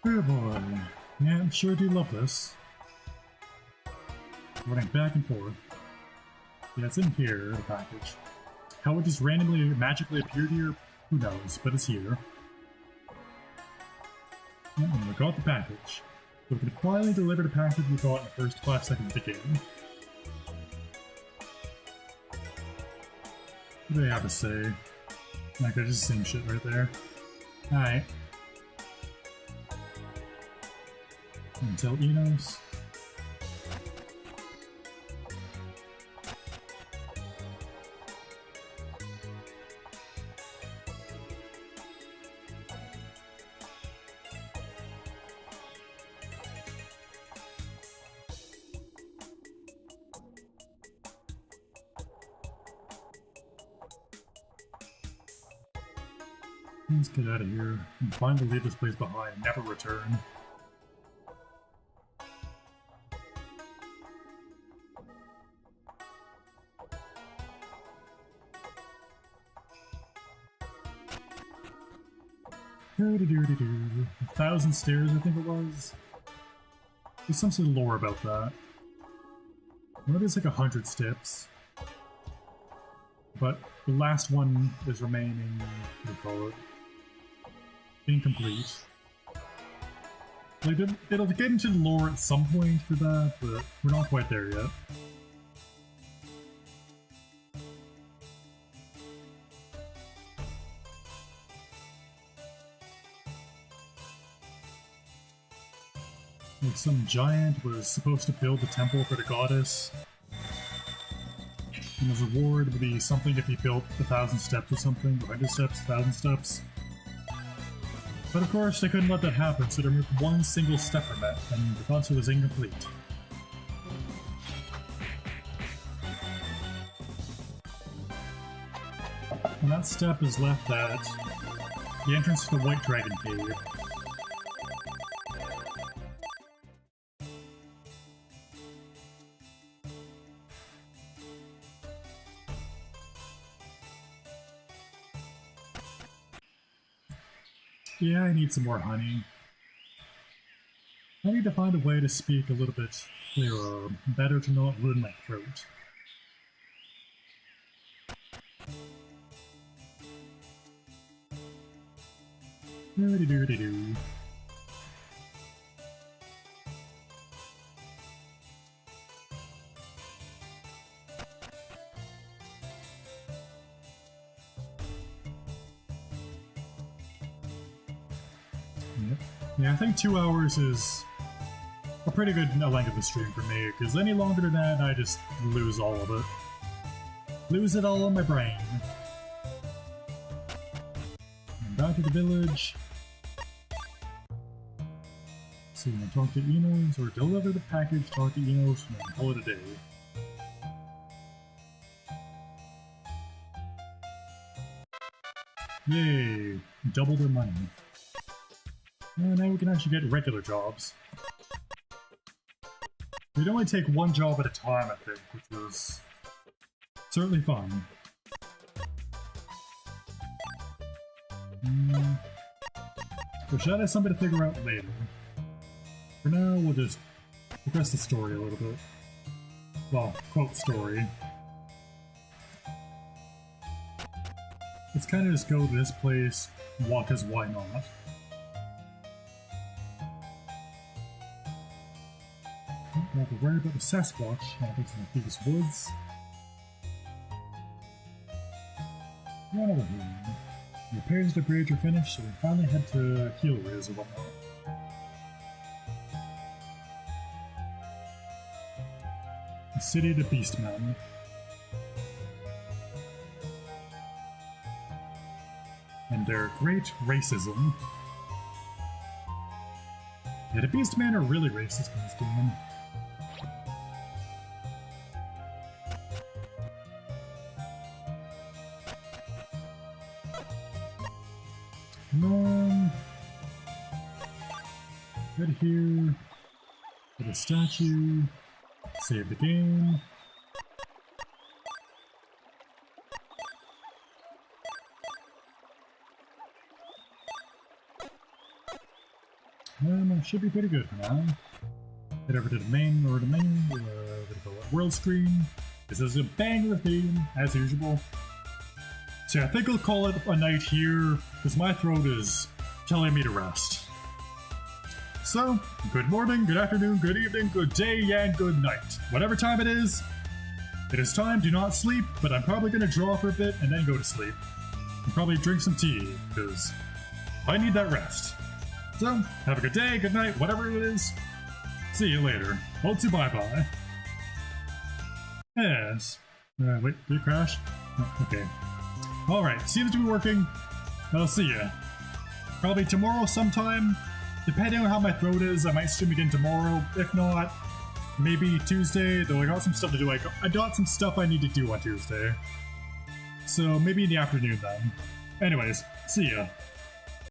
Speaker 1: Oh boy. Yeah, I sure do love this. Running back and forth. Yeah, it's in here, the package. How it just randomly, magically appeared here, who knows, but it's here. And we got the package. So we can finally deliver the package we got in the first 5 seconds of the game. What do they have to say? Like, they're just the same shit right there. Alright. Until Enos. Let's get out of here and finally leave this place behind and never return. 1,000 stairs, I think it was. There's some sort of lore about that. Maybe it's like 100 steps. But the last one is remaining, what do you call it? Incomplete. Like, it'll get into the lore at some point for that, but we're not quite there yet. Like some giant was supposed to build a temple for the goddess. And his reward would be something if he built 1,000 steps or something, 100 steps, 1,000 steps. But of course, they couldn't let that happen, so they removed one single step from it, and the concert was incomplete. And that step is left at the entrance to the White Dragon Cave. Yeah, I need some more honey. I need to find a way to speak a little bit clearer, better to not ruin my throat. Doody-doody-doo. Yeah, I think 2 hours is a pretty good length of the stream for me, because any longer than that, I just lose all of it. Lose it all in my brain. And back to the village. So, talk to Enos, or deliver the package, talk to Enos, and then call it a day. Yay! Double their money. Now we can actually get regular jobs. We'd only take one job at a time, I think, which was certainly fun. But that is something to figure out later. For now, we'll just progress the story a little bit. Well, quote story. Let's kind of just go to this place, walk as why not. Don't have to worry about the Sasquatch happening through these woods. Run over here. The repairs to the bridge are finished, so we finally head to Heel Riz or whatnot. The city of the Beastmen. And their great racism. Yeah, the Beastmen are really racist in this game. Right here, put a statue, save the game. And that should be pretty good for now. Head over to the main, or the main, world screen. This is a banger theme, as usual. So yeah, I think I'll call it a night here, because my throat is telling me to rest. So, good morning, good afternoon, good evening, good day, and good night. Whatever time it is time, do not sleep, but I'm probably going to draw for a bit and then go to sleep. And probably drink some tea, because I need that rest. So, have a good day, good night, whatever it is. See you later. Otsu bye-bye. Yes. Wait, did it crash? Oh, okay. Alright, seems to be working. I'll see ya. Probably tomorrow sometime. Depending on how my throat is, I might stream again tomorrow. If not, maybe Tuesday, though I got some stuff to do. I got some stuff I need to do on Tuesday. So maybe in the afternoon then. Anyways, see ya.